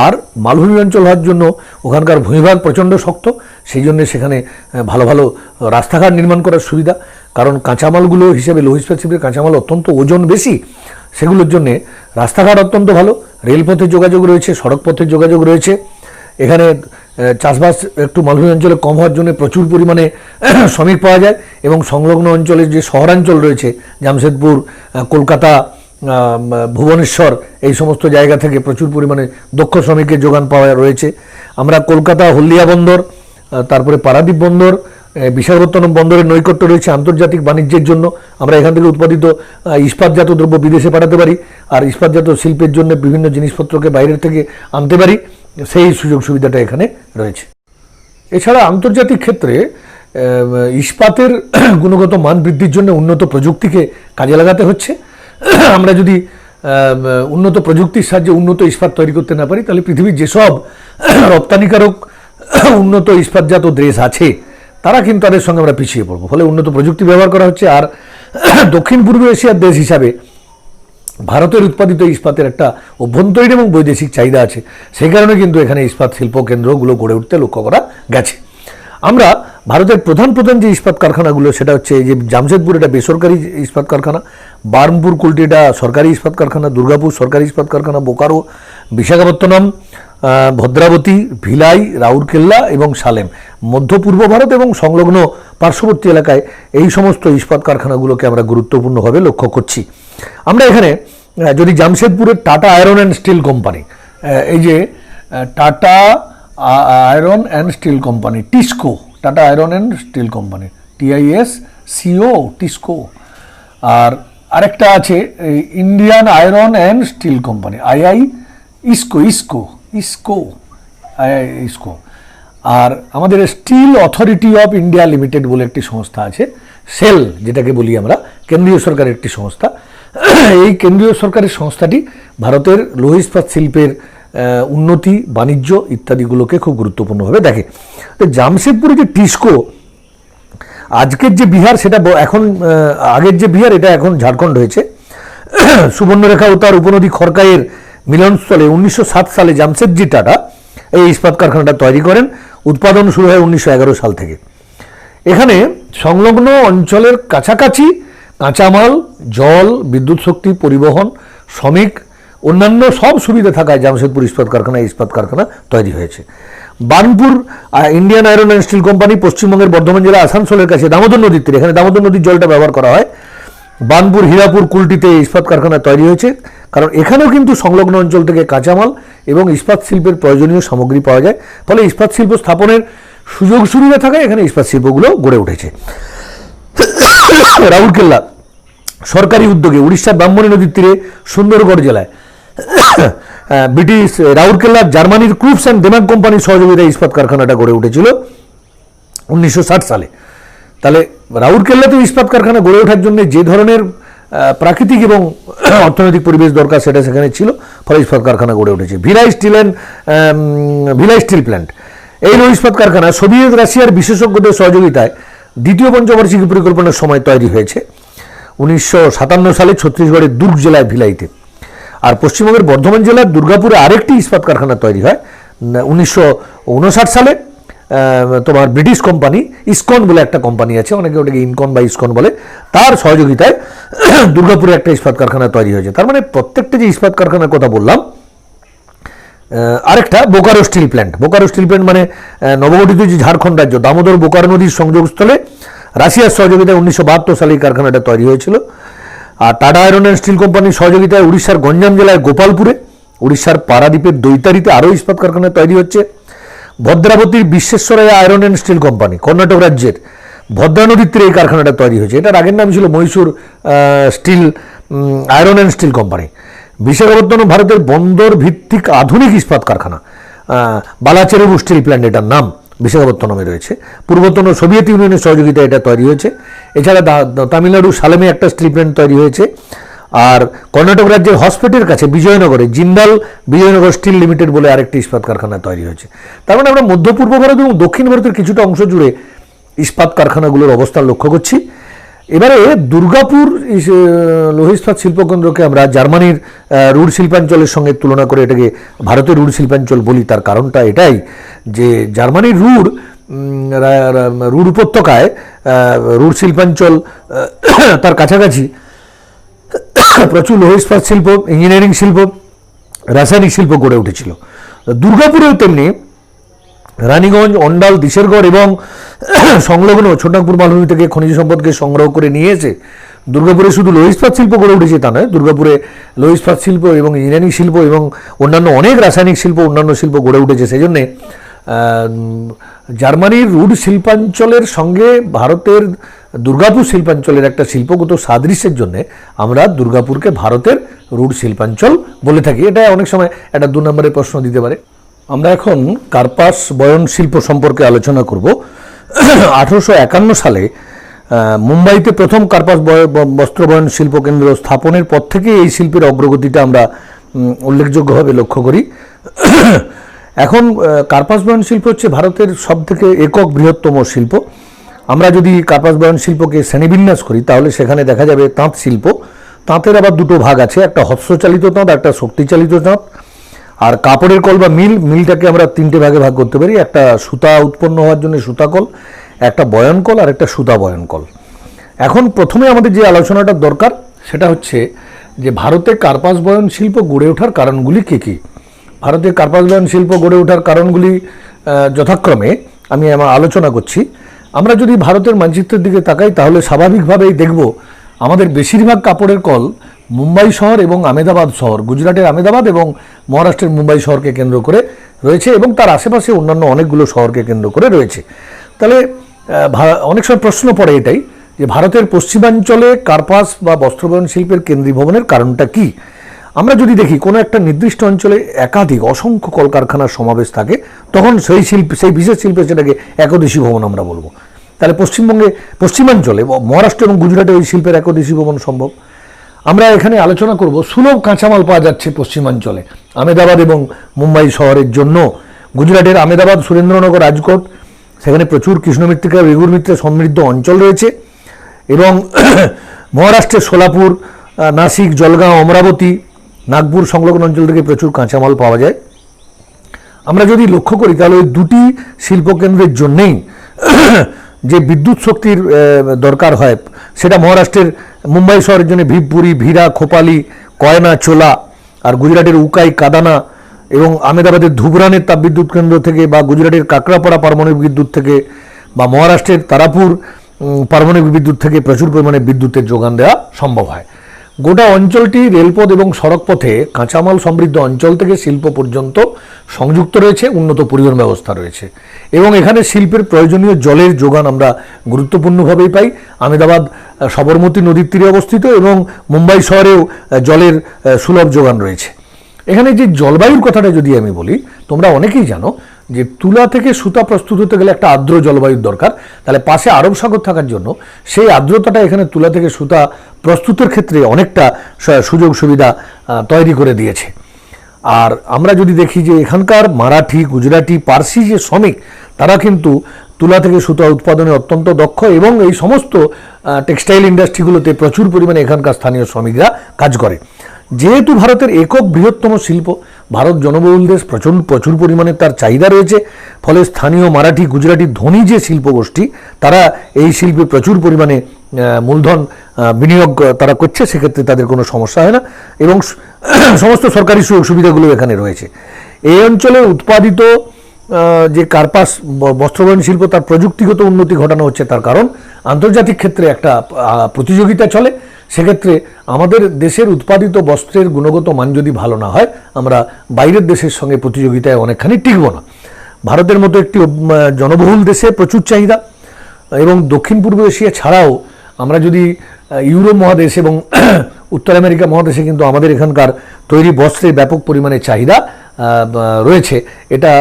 আর মালভূমি অঞ্চল হওয়ার জন্য ওখানকার ভূমিভাগ প্রচণ্ড শক্ত, সেই জন্য সেখানে ভালো ভালো রাস্তাঘাট নির্মাণ করার সুবিধা। কারণ কাঁচামালগুলো হিসেবে লৌহ ইস্পাত শিল্পের কাঁচামাল অত্যন্ত ওজন বেশি, সেগুলোর জন্যে রাস্তাঘাট অত্যন্ত ভালো, রেলপথের যোগাযোগ রয়েছে, সড়ক পথের যোগাযোগ রয়েছে। এখানে চাষবাস একটু মালভূমি অঞ্চলে কম হওয়ার জন্য প্রচুর পরিমাণে শ্রমিক পাওয়া যায় এবং সংলগ্ন অঞ্চলের যে শহরাঞ্চল রয়েছে, জামশেদপুর, কলকাতা, ভুবনেশ্বর, এই সমস্ত জায়গা থেকে প্রচুর পরিমাণে দক্ষ শ্রমিকের যোগান পাওয়া রয়েছে। আমরা কলকাতা, হলদিয়া বন্দর, তারপরে পারাদ্বীপ বন্দর, বিশাখাপত্তনম বন্দরের নৈকট্য রয়েছে আন্তর্জাতিক বাণিজ্যের জন্য। আমরা এখান থেকে উৎপাদিত ইস্পাতজাত দ্রব্য বিদেশে পাঠাতে পারি, আর ইস্পাতজাত শিল্পের জন্য বিভিন্ন জিনিসপত্রকে বাইরের থেকে আনতে পারি, সেই সুযোগ সুবিধাটা এখানে রয়েছে। এছাড়া আন্তর্জাতিক ক্ষেত্রে ইস্পাতের গুণগত মান বৃদ্ধির জন্য উন্নত প্রযুক্তিকে কাজে লাগাতে হচ্ছে। আমরা যদি উন্নত প্রযুক্তির সাহায্যে উন্নত ইস্পাত তৈরি করতে না পারি, তাহলে পৃথিবীর যেসব রপ্তানিকারক উন্নত ইস্পাতজাত দেশ আছে তারা কিন্তু তাদের সঙ্গে আমরা পিছিয়ে পড়বো। ফলে উন্নত প্রযুক্তি ব্যবহার করা হচ্ছে। আর দক্ষিণ পূর্ব এশিয়ার দেশ হিসাবে ভারতের উৎপাদিত ইস্পাতের একটা অভ্যন্তরীণ এবং বৈদেশিক চাহিদা আছে, সেই কারণে কিন্তু এখানে ইস্পাত শিল্প কেন্দ্রগুলো গড়ে উঠতে লক্ষ্য করা গেছে। আমরা ভারতের প্রধান যে ইস্পাত কারখানাগুলো, সেটা হচ্ছে এই যে জামশেদপুর, এটা বেসরকারি ইস্পাত কারখানা, বার্নপুর কুলটি এটা সরকারি ইস্পাত কারখানা, দুর্গাপুর সরকারি ইস্পাত কারখানা, বোকারো, বিশাখাপত্তনম, ভদ্রাবতী, ভিলাই, রাউরকেল্লা এবং সালেম মধ্য পূর্ব ভারত এবং সংলগ্ন পার্শ্ববর্তী এলাকায় এই সমস্ত ইস্পাত কারখানাগুলোকে আমরা গুরুত্বপূর্ণভাবে লক্ষ্য করছি। আমরা এখানে যদি জামশেদপুরের tata iron and steel company, এই যে tata iron and steel company, TISCO, tata iron and steel company, TISCO, TISCO. আর আরেকটা আছে Indian iron and steel company, IISCO. আর আমাদের steel authority of India limited বলে একটি সংস্থা আছে, সেল যেটাকে বলি আমরা, কেন্দ্রীয় সরকারের একটি সংস্থা। এই কেন্দ্রীয় সরকারের সংস্থাটি ভারতের লৌহ ইস্পাত শিল্পের উন্নতি, বাণিজ্য ইত্যাদিগুলোকে খুব গুরুত্বপূর্ণভাবে দেখে। তো জামশেদপুরে যে টিসকো, আজকের যে বিহার সেটা এখন, আগের যে বিহার এটা এখন ঝাড়খণ্ড হয়েছে। সুবর্ণরেখা ও তার উপনদী খড়কাইয়ের মিলনস্থলে 1907 সালে জামশেদজি টাটা এই ইস্পাত কারখানাটা তৈরি করেন। উৎপাদন শুরু হয় 1911 সাল থেকে। এখানে সংলগ্ন অঞ্চলের কাছাকাছি কাঁচামাল, জল, বিদ্যুৎ শক্তি, পরিবহন, শ্রমিক, অন্যান্য সব সুবিধা থাকায় জামশেদপুর ইস্পাত কারখানা ইস্পাত কারখানা তৈরি হয়েছে। Burnpur Indian iron and steel company পশ্চিমবঙ্গের বর্ধমান জেলা আসানসোলের কাছে দামোদর নদীর তীরে, এখানে দামোদর নদীর জলটা ব্যবহার করা হয়। বার্নপুর, হীরাপুর, কুলটিতে ইস্পাত কারখানা তৈরি হয়েছে, কারণ এখানেও কিন্তু সংলগ্ন অঞ্চল থেকে কাঁচামাল এবং ইস্পাত শিল্পের প্রয়োজনীয় সামগ্রী পাওয়া যায়। ফলে ইস্পাত শিল্প স্থাপনের সুযোগ সুবিধা থাকায় এখানে ইস্পাত শিল্পগুলো গড়ে উঠেছে। রাউরকেল্লা সরকারি উদ্যোগে উড়িষ্যার ব্রাহ্মণী নদীর তীরে সুন্দরগড় জেলায় ব্রিটিশ রাউরকেল্লার জার্মানির ক্রুপস অ্যান্ড ডেমাক কোম্পানির সহযোগিতায় ইস্পাত কারখানাটা গড়ে উঠেছিল 1960 সালে। তাহলে রাউরকেল্লাতে ইস্পাত কারখানা গড়ে ওঠার জন্য যে ধরনের প্রাকৃতিক এবং অর্থনৈতিক পরিবেশ দরকার সেটা সেখানে ছিল, ফলে ইস্পাত কারখানা গড়ে উঠেছে। ভিলাই স্টিল প্ল্যান্ট, এই ইস্পাত কারখানা সোভিয়েত রাশিয়ার বিশেষজ্ঞদের সহযোগিতায় দ্বিতীয় পঞ্চবার্ষিকী পরিকল্পনার সময় তৈরি হয়েছে 1957 সালে ছত্তিশগড়ের দুর্গ জেলায় ভিলাইতে। আর পশ্চিমবঙ্গের বর্ধমান জেলার দুর্গাপুরে আরেকটি ইস্পাত কারখানা তৈরি হয় 1959 সালে। তোমার ব্রিটিশ কোম্পানি ইসকন বলে একটা কোম্পানি আছে, অনেকে ওটাকে ইনকন বা ইসকন বলে, তার সহযোগিতায় দুর্গাপুরে একটা ইস্পাত কারখানা তৈরি হয়েছে। তার মানে প্রত্যেকটা যে ইস্পাত কারখানার কথা বললাম, আরেকটা Bokaro steel plant. Bokaro steel plant মানে নবগঠিত যে ঝাড়খণ্ড রাজ্য দামোদর বোকারো নদীর সংযোগস্থলে রাশিয়ার সহযোগিতায় 1972 সালে এই কারখানাটা তৈরি হয়েছিল। আর টাটা আয়রন অ্যান্ড স্টিল কোম্পানির সহযোগিতায় উড়িষ্যার গঞ্জাম জেলায় গোপালপুরে, উড়িষ্যার পারাদ্বীপের দৈতারিতে আরও ইস্পাত কারখানা তৈরি হচ্ছে। ভদ্রাবতীর বিশ্বেশ্বরাইয়া iron and steel company Karnataka রাজ্যের ভদ্রা নদীর তীরে এই কারখানাটা তৈরি হয়েছে। এটার আগের নাম ছিল Mysore steel iron and steel company. Visakhapatnam ভারতের বন্দর ভিত্তিক আধুনিক ইস্পাত কারখানা বালাচেরেবু স্টিল প্ল্যান্ট, এটার নাম বিশাখাপত্তনমে রয়েছে। পূর্বতন সোভিয়েত ইউনিয়নের সহযোগিতায় এটা তৈরি হয়েছে। এছাড়া তামিলনাড়ু সালেমে একটা স্টিল প্ল্যান্ট তৈরি হয়েছে। আর কর্ণাটক রাজ্যের হসপেটের কাছে বিজয়নগরে জিন্দাল বিজয়নগর স্টিল লিমিটেড বলে আরেকটি ইস্পাত কারখানা তৈরি হয়েছে। তার মানে আমরা মধ্য পূর্ব ভারত এবং দক্ষিণ ভারতের কিছুটা অংশ জুড়ে ইস্পাত কারখানাগুলোর অবস্থান লক্ষ্য করছি। এবারে দুর্গাপুর লৌহ ইস্পাত শিল্পকেন্দ্রকে আমরা জার্মানির রুর শিল্পাঞ্চলের সঙ্গে তুলনা করে এটাকে ভারতের রুর শিল্পাঞ্চল বলি। তার কারণটা এটাই যে জার্মানির রুর উপত্যকায় রুর শিল্পাঞ্চল তার কাছাকাছি প্রচুর লৌহ ইস্পাত শিল্প, ইঞ্জিনিয়ারিং শিল্প, রাসায়নিক শিল্প গড়ে উঠেছিল। দুর্গাপুরেও তেমনি রানীগঞ্জ, অন্ডাল, দিশেরগড় এবং সংলগ্ন ছোটনাগপুর মালভূমি থেকে খনিজ সম্পদকে সংগ্রহ করে নিয়ে এসে দুর্গাপুরে শুধু লৌহ ইস্পাত শিল্প গড়ে উঠেছে তা নয়, দুর্গাপুরে লৌহ ইস্পাত শিল্প এবং ইঞ্জিনিয়ারিং শিল্প এবং অন্যান্য অনেক রাসায়নিক শিল্প, অন্যান্য শিল্প গড়ে উঠেছে। সেই জন্যে জার্মানির রুড শিল্পাঞ্চলের সঙ্গে ভারতের দুর্গাপুর শিল্পাঞ্চলের একটা শিল্পগত সাদৃশ্যের জন্য আমরা দুর্গাপুরকে ভারতের রুড শিল্পাঞ্চল বলে থাকি। এটা অনেক সময় একটা 2 নম্বরের প্রশ্ন দিতে পারে। আমরা এখন কার্পাস বয়ন শিল্প সম্পর্কে আলোচনা করব। 1851 সালে মুম্বাইতে প্রথম কার্পাস বস্ত্র বয়ন শিল্প কেন্দ্র স্থাপনের পর থেকে এই শিল্পের অগ্রগতিটা আমরা উল্লেখযোগ্যভাবে লক্ষ্য করি। এখন কার্পাস বয়ন শিল্প হচ্ছে ভারতের সবথেকে একক বৃহত্তম শিল্প। আমরা যদি কার্পাস বয়ন শিল্পকে শ্রেণীবিন্যাস করি তাহলে সেখানে দেখা যাবে তাঁত শিল্প। তাঁতের আবার 2টো ভাগ আছে, একটা হস্তচালিত তাঁত, একটা শক্তিচালিত তাঁত। আর কাপড়ের কল বা মিলটাকে আমরা 3টে ভাগে ভাগ করতে পারি। একটা সুতা উৎপন্ন হওয়ার জন্য সুতাকল, একটা বয়নকল আর একটা সুতা বয়নকল। এখন প্রথমে আমাদের যে আলোচনাটা দরকার সেটা হচ্ছে যে ভারতে কার্পাস বয়ন শিল্প গড়ে ওঠার কারণগুলি কী কী। ভারতে কার্পাস বয়ন শিল্প গড়ে ওঠার কারণগুলি যথাক্রমে আমি আমার আলোচনা করছি। আমরা যদি ভারতের মানচিত্রের দিকে তাকাই তাহলে স্বাভাবিকভাবেই দেখব আমাদের বেশিরভাগ কাপড়ের কল মুম্বাই শহর এবং আমেদাবাদ শহর, গুজরাটের আমেদাবাদ এবং মহারাষ্ট্রের মুম্বাই শহরকে কেন্দ্র করে রয়েছে এবং তার আশেপাশে অন্যান্য অনেকগুলো শহরকে কেন্দ্র করে রয়েছে। তাহলে অনেক সময় প্রশ্ন পড়ে এটাই যে ভারতের পশ্চিমাঞ্চলে কার্পাস বা বস্ত্রবয়ন শিল্পের কেন্দ্রীভবনের কারণটা কি। আমরা যদি দেখি কোনো একটা নির্দিষ্ট অঞ্চলে একাধিক অসংখ্য কলকারখানার সমাবেশ থাকে তখন সেই বিশেষ শিল্পে সেটাকে একদেশী ভবন আমরা বলবো। তাহলে পশ্চিমাঞ্চলে মহারাষ্ট্র এবং গুজরাটে ওই শিল্পের একদেশী ভবন সম্ভব। আমরা এখানে আলোচনা করব সুলভ কাঁচামাল পাওয়া যাচ্ছে পশ্চিমাঞ্চলে আমেদাবাদ এবং মুম্বাই শহরের জন্য। গুজরাটের আমেদাবাদ, সুরেন্দ্রনগর, রাজকোট, সেখানে প্রচুর কৃষ্ণমৃত্তিকা, রেগুর মৃত্তিকা সমৃদ্ধ অঞ্চল রয়েছে এবং মহারাষ্ট্রের সোলাপুর, নাসিক, জলগাঁও, অমরাবতী, নাগপুর সংলগ্ন অঞ্চল থেকে প্রচুর কাঁচামাল পাওয়া যায়। আমরা যদি লক্ষ্য করি তাহলে ওই 2টি শিল্পকেন্দ্রের জন্যেই যে বিদ্যুৎ শক্তির দরকার হয়, সেটা মহারাষ্ট্রের মুম্বাই শহরের জন্য ভিবপুরি, ভিরা, খোপালি, কয়না, চোলা, আর গুজরাটের উকাই, কাদানা এবং আহমেদাবাদের ধুবরানের তাপবিদ্যুৎ কেন্দ্র থেকে, বা গুজরাটের কাকরাপাড়া পারমাণবিক বিদ্যুৎ থেকে, বা মহারাষ্ট্রের তারাপুর পারমাণবিক বিদ্যুৎ থেকে প্রচুর পরিমাণে বিদ্যুতের যোগান দেওয়া সম্ভব হয়। গোটা অঞ্চলটি রেলপথ এবং সড়কপথে কাঁচামাল সমৃদ্ধ অঞ্চল থেকে শিল্প পর্যন্ত সংযুক্ত রয়েছে, উন্নত পরিবহন ব্যবস্থা রয়েছে এবং এখানে শিল্পের প্রয়োজনীয় জলের যোগান আমরা গুরুত্বপূর্ণভাবেই পাই। আহমেদাবাদ সবরমতী নদীর তীরে অবস্থিত এবং মুম্বাই শহরেও জলের সুলভ যোগান রয়েছে। এখানে যে জলবায়ুর কথাটা যদি আমি বলি, তোমরা অনেকেই জানো যে তুলা থেকে সুতা প্রস্তুত হতে গেলে একটা আর্দ্র জলবায়ুর দরকার। তাহলে পাশে আরব সাগর থাকার জন্য সেই আর্দ্রতাটা এখানে তুলা থেকে সুতা প্রস্তুতের ক্ষেত্রে অনেকটা সুযোগ সুবিধা তৈরি করে দিয়েছে। আর আমরা যদি দেখি যে এখানকার মারাঠি, গুজরাটি, পার্সি যে শ্রমিক, তারা কিন্তু তুলা থেকে সুতা উৎপাদনে অত্যন্ত দক্ষ এবং এই সমস্ত টেক্সটাইল ইন্ডাস্ট্রিগুলোতে প্রচুর পরিমাণে এখানকার স্থানীয় শ্রমিকরা কাজ করে। যেহেতু ভারতের একক বৃহত্তম শিল্প, ভারত জনবহুল দেশ, প্রচুর পরিমাণে তার চাহিদা রয়েছে, ফলে স্থানীয় মারাঠি, গুজরাটি ধনী যে শিল্পগোষ্ঠী, তারা এই শিল্পে প্রচুর পরিমাণে মূলধন বিনিয়োগ তারা করছে, সেক্ষেত্রে তাদের কোনো সমস্যা হয় না এবং সমস্ত সরকারি সুযোগ সুবিধাগুলো এখানে রয়েছে। এই অঞ্চলে উৎপাদিত যে কার্পাস বস্ত্রবয়ন শিল্প, তার প্রযুক্তিগত উন্নতি ঘটানো হচ্ছে, তার কারণ আন্তর্জাতিক ক্ষেত্রে একটা প্রতিযোগিতা চলে। সেক্ষেত্রে আমাদের দেশের উৎপাদিত বস্ত্রের গুণগত মান যদি ভালো না হয়, আমরা বাইরের দেশের সঙ্গে প্রতিযোগিতায় অনেকখানি টিকব না। ভারতের মতো একটি জনবহুল দেশে প্রচুর চাহিদা এবং দক্ষিণ পূর্ব এশিয়া ছাড়াও আমরা যদি ইউরোপ মহাদেশ এবং উত্তর আমেরিকা মহাদেশে কিন্তু আমাদের এখানকার তৈরি বস্ত্রের ব্যাপক পরিমাণে চাহিদা রয়েছে। এটা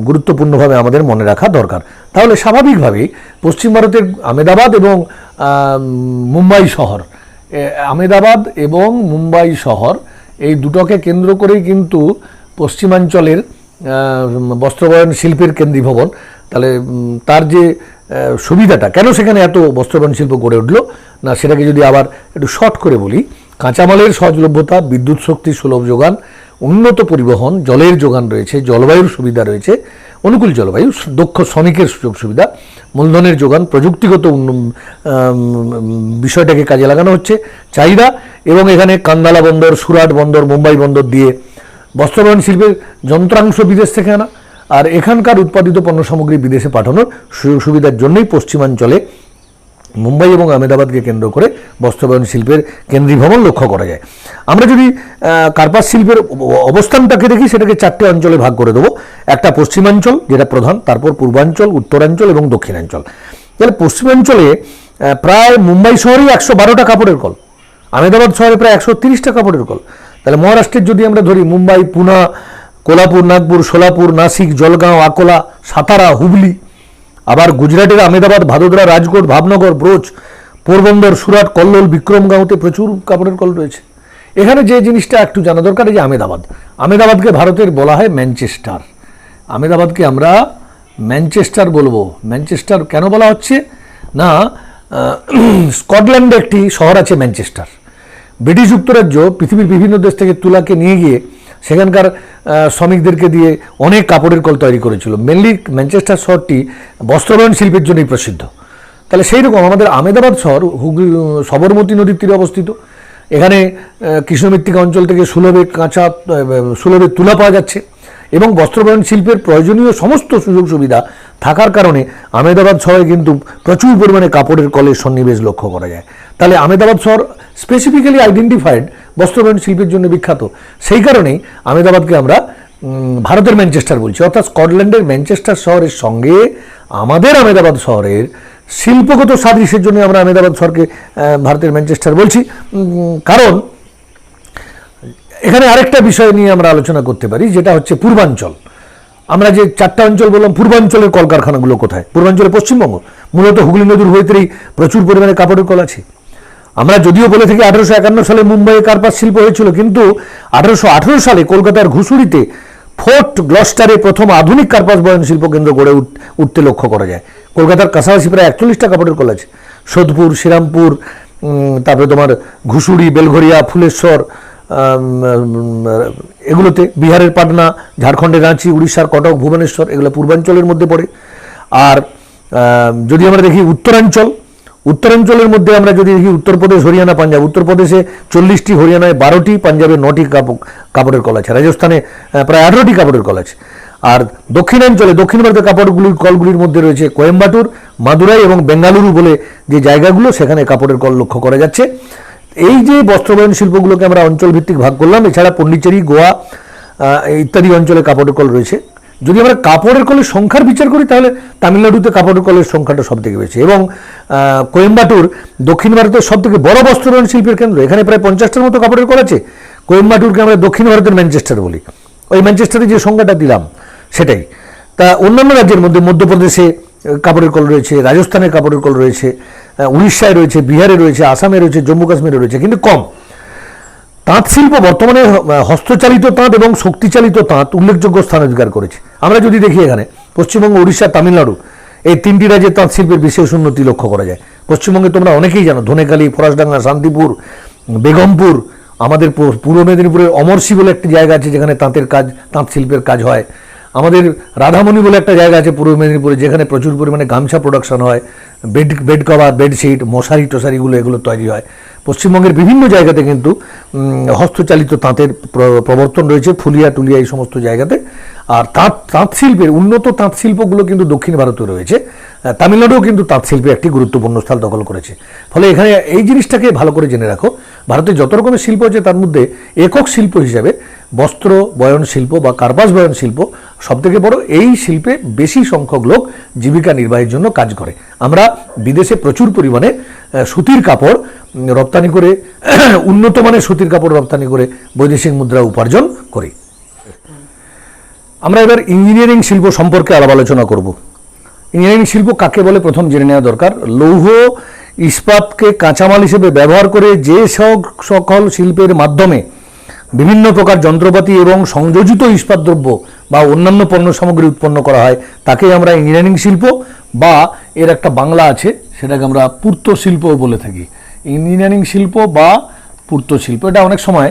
গুরুত্বপূর্ণভাবে আমাদের মনে রাখা দরকার। তাহলে স্বাভাবিকভাবেই পশ্চিম ভারতের আহমেদাবাদ এবং মুম্বাই শহর, আহমেদাবাদ এবং মুম্বাই শহর এই দুটোকে কেন্দ্র করেই কিন্তু পশ্চিমাঞ্চলের বস্ত্রবয়ন শিল্পের কেন্দ্রীভবন। তাহলে তার যে সুবিধাটা, কেন সেখানে এত বস্ত্রবয়ন শিল্প গড়ে উঠলো না, সেটাকে যদি আবার একটু শর্ট করে বলি, কাঁচামালের সহজলভ্যতা, বিদ্যুৎ শক্তির সুলভ যোগান, উন্নত পরিবহন, জলের যোগান রয়েছে, জলবায়ুর সুবিধা রয়েছে, অনুকূল জলবায়ু, দক্ষ শ্রমিকের সুযোগ সুবিধা, মূলধনের যোগান, প্রযুক্তিগত বিষয়টাকে কাজে লাগানো হচ্ছে, চাহিদা, এবং এখানে কান্দালা বন্দর, সুরাট বন্দর, মুম্বাই বন্দর দিয়ে বস্ত্রবয়ন শিল্পের যন্ত্রাংশ বিদেশ থেকে আনা আর এখানকার উৎপাদিত পণ্য সামগ্রী বিদেশে পাঠানোর সুযোগ সুবিধার জন্যই পশ্চিমাঞ্চলে মুম্বাই এবং আহমেদাবাদকে কেন্দ্র করে বস্ত্রবয়ন শিল্পের কেন্দ্রীভবন লক্ষ্য করা যায়। আমরা যদি কার্পাস শিল্পের অবস্থানটাকে দেখি, সেটাকে চারটে অঞ্চলে ভাগ করে দেবো। একটা পশ্চিমাঞ্চল, যেটা প্রধান, তারপর পূর্বাঞ্চল, উত্তরাঞ্চল এবং দক্ষিণাঞ্চল। তাহলে পশ্চিমাঞ্চলে প্রায় মুম্বাই শহরেই 112টা কাপড়ের কল, আহমেদাবাদ শহরে প্রায় 130টা কাপড়ের কল। তাহলে মহারাষ্ট্রের যদি আমরা ধরি, মুম্বাই, পুনা, কোলাপুর, নাগপুর, সোলাপুর, নাসিক, জলগাঁও, আকোলা, সাতারা, হুগলি। আবার গুজরাটের আহমেদাবাদ, ভাদোদরা, রাজকোট, ভাবনগর, ব্রোচ, পোরবন্দর, সুরাট, কল্লোল, বিক্রমগাঁওতে প্রচুর কাপড়ের কল রয়েছে। এখানে যে জিনিসটা একটু জানা দরকার, এই যে আহমেদাবাদকে ভারতের বলা হয় ম্যানচেস্টার। আহমেদাবাদকে আমরা ম্যানচেস্টার বলবো। ম্যানচেস্টার কেন বলা হচ্ছে না, স্কটল্যান্ডে একটি শহর আছে ম্যানচেস্টার। ব্রিটিশ যুক্তরাজ্য পৃথিবীর বিভিন্ন দেশ থেকে তুলাকে নিয়ে গিয়ে সেখানকার শ্রমিকদেরকে দিয়ে অনেক কাপড়ের কল তৈরি করেছিল। মেনলি ম্যানচেস্টার শহরটি বস্ত্রবয়ন শিল্পের জন্যই প্রসিদ্ধ। তাহলে সেই রকম আমাদের আহমেদাবাদ শহর হুগলি সবরমতী নদীর তীরে অবস্থিত। এখানে কৃষ্ণমৃত্তিকা অঞ্চল থেকে সুলভে তুলা পাওয়া যাচ্ছে এবং বস্ত্রবয়ন শিল্পের প্রয়োজনীয় সমস্ত সুযোগ সুবিধা থাকার কারণে আহমেদাবাদ শহরে কিন্তু প্রচুর পরিমাণে কাপড়ের কলের সন্নিবেশ লক্ষ্য করা যায়। তাহলে আহমেদাবাদ শহর স্পেসিফিক্যালি আইডেন্টিফাইড বস্ত্রবয়ন শিল্পের জন্য বিখ্যাত। সেই কারণেই আহমেদাবাদকে আমরা ভারতের ম্যানচেস্টার বলছি। অর্থাৎ স্কটল্যান্ডের ম্যানচেস্টার শহরের সঙ্গে আমাদের আহমেদাবাদ শহরের শিল্পগত সাদৃশ্যের জন্য আমরা আহমেদাবাদ শহরকে ভারতের ম্যানচেস্টার বলছি। কারণ এখানে আরেকটা বিষয় নিয়ে আমরা আলোচনা করতে পারি, যেটা হচ্ছে পূর্বাঞ্চল। আমরা যে চারটা অঞ্চল বললাম, পূর্বাঞ্চলের কলকারখানাগুলো কোথায়? পূর্বাঞ্চলে পশ্চিমবঙ্গ, মূলত হুগলি নদীর হইতেই প্রচুর পরিমাণে কাপড়ের কল আছে। আমরা যদিও বলে থাকি 1851 সালে মুম্বাইয়ে কার্পাস শিল্প হয়েছিল, কিন্তু 1818 সালে কলকাতার ঘুষুড়িতে ফোর্ট গ্লস্টারে প্রথম আধুনিক কার্পাস বয়ন শিল্প কেন্দ্র গড়ে উঠতে লক্ষ্য করা যায়। কলকাতার কাছাকাছি প্রায় 41টা কাপড়ের কল আছে। সোদপুর, শ্রীরামপুর, তারপরে তোমার ঘুষুড়ি, বেলঘরিয়া, ফুলেশ্বর, এগুলোতে, বিহারের পাটনা, ঝাড়খণ্ডের রাঁচি, উড়িষ্যার কটক, ভুবনেশ্বর, এগুলো পূর্বাঞ্চলের মধ্যে পড়ে। আর যদি আমরা দেখি উত্তরাঞ্চলের মধ্যে আমরা যদি দেখি উত্তরপ্রদেশ, হরিয়ানা, পাঞ্জাব, উত্তরপ্রদেশে 40টি, হরিয়ানায় 12টি, পাঞ্জাবে 9টি কাপড়ের কল আছে, রাজস্থানে প্রায় 18টি কাপড়ের কল আছে। আর দক্ষিণাঞ্চলে, দক্ষিণ ভারতের কাপড়গুলির কলগুলির মধ্যে রয়েছে কোয়েম্বাটুর, মাদুরাই এবং বেঙ্গালুরু বলে যে জায়গাগুলো, সেখানে কাপড়ের কল লক্ষ্য করা যাচ্ছে। এই যে বস্ত্রবয়ন শিল্পগুলোকে আমরা অঞ্চলভিত্তিক ভাগ করলাম, এছাড়া পন্ডিচেরি, গোয়া ইত্যাদি অঞ্চলে কাপড়ের কল রয়েছে। যদি আমরা কাপড়ের কলের সংখ্যার বিচার করি তাহলে তামিলনাড়ুতে কাপড়ের কলের সংখ্যাটা সব থেকে বেশি, এবং কোয়েম্বাটুর দক্ষিণ ভারতের সব থেকে বড় বস্ত্রবয়ন শিল্পের কেন্দ্র। এখানে প্রায় 50টার মতো কাপড়ের কল আছে। কোয়েম্বাটুরকে আমরা দক্ষিণ ভারতের ম্যানচেস্টার বলি, ওই ম্যানচেস্টারে যে সংখ্যাটা দিলাম সেটাই। তা অন্যান্য রাজ্যের মধ্যে মধ্যপ্রদেশে কাপড়ের কল রয়েছে, রাজস্থানের কাপড়ের কল রয়েছে, উড়িষ্যায় রয়েছে, বিহারে রয়েছে, আসামে রয়েছে, জম্মু কাশ্মীরে রয়েছে, কিন্তু কম। তাঁত শিল্প বর্তমানে হস্তচালিত তাঁত এবং শক্তিচালিত তাঁত উল্লেখযোগ্য স্থান অধিকার করেছে। আমরা যদি দেখি এখানে পশ্চিমবঙ্গ, উড়িষ্যা, তামিলনাড়ু এই 3টি রাজ্যে তাঁত শিল্পের বিশেষ উন্নতি লক্ষ্য করা যায়। পশ্চিমবঙ্গে তোমরা অনেকেই জানো, ধনেখালি, ফরাসডাঙ্গা, শান্তিপুর, বেগমপুর, আমাদের পূর্ব মেদিনীপুরের অমরসি বলে একটি জায়গা আছে যেখানে তাঁত শিল্পের কাজ হয়। আমাদের রাধামণি বলে একটা জায়গা আছে পূর্ব মেদিনীপুরে, যেখানে প্রচুর পরিমাণে গামছা প্রোডাকশন হয়, বেড কভার, বেডশিট, মশারি টশারিগুলো এগুলো তৈরি হয়। পশ্চিমবঙ্গের বিভিন্ন জায়গাতে কিন্তু হস্তচালিত তাঁতের প্রবর্তন রয়েছে, ফুলিয়া টুলিয়া এই সমস্ত জায়গাতে। আর তাঁত শিল্পের উন্নত তাঁত শিল্পগুলো কিন্তু দক্ষিণ ভারতে রয়েছে। তামিলনাড়ুও কিন্তু তাঁত শিল্পে একটি গুরুত্বপূর্ণ স্থান দখল করেছে। ফলে এখানে এই জিনিসটাকে ভালো করে জেনে রাখো, ভারতে যত রকমের শিল্প আছে তার মধ্যে একক শিল্প হিসাবে বস্ত্র বয়ন শিল্প বা কার্পাস বয়ন শিল্প সবথেকে বড়। এই শিল্পে বেশি সংখ্যক লোক জীবিকা নির্বাহের জন্য কাজ করে। আমরা বিদেশে প্রচুর পরিমাণে সুতির কাপড় রপ্তানি করে, উন্নত মানের সুতির কাপড় রপ্তানি করে বৈদেশিক মুদ্রা উপার্জন করি। আমরা এবার ইঞ্জিনিয়ারিং শিল্প সম্পর্কে আলাপ আলোচনা করব। ইঞ্জিনিয়ারিং শিল্প কাকে বলে প্রথম জেনে নেওয়া দরকার। লৌহ ইস্পাতকে কাঁচামাল হিসেবে ব্যবহার করে যে সকল শিল্পের মাধ্যমে বিভিন্ন প্রকার যন্ত্রপাতি এবং সংযোজিত ইস্পাত দ্রব্য বা অন্যান্য পণ্য সামগ্রী উৎপন্ন করা হয় তাকে আমরা ইঞ্জিনিয়ারিং শিল্প, বা এর একটা বাংলা আছে সেটাকে আমরা পূর্ত শিল্পও বলে থাকি। ইঞ্জিনিয়ারিং শিল্প বা পূর্ত শিল্প, এটা অনেক সময়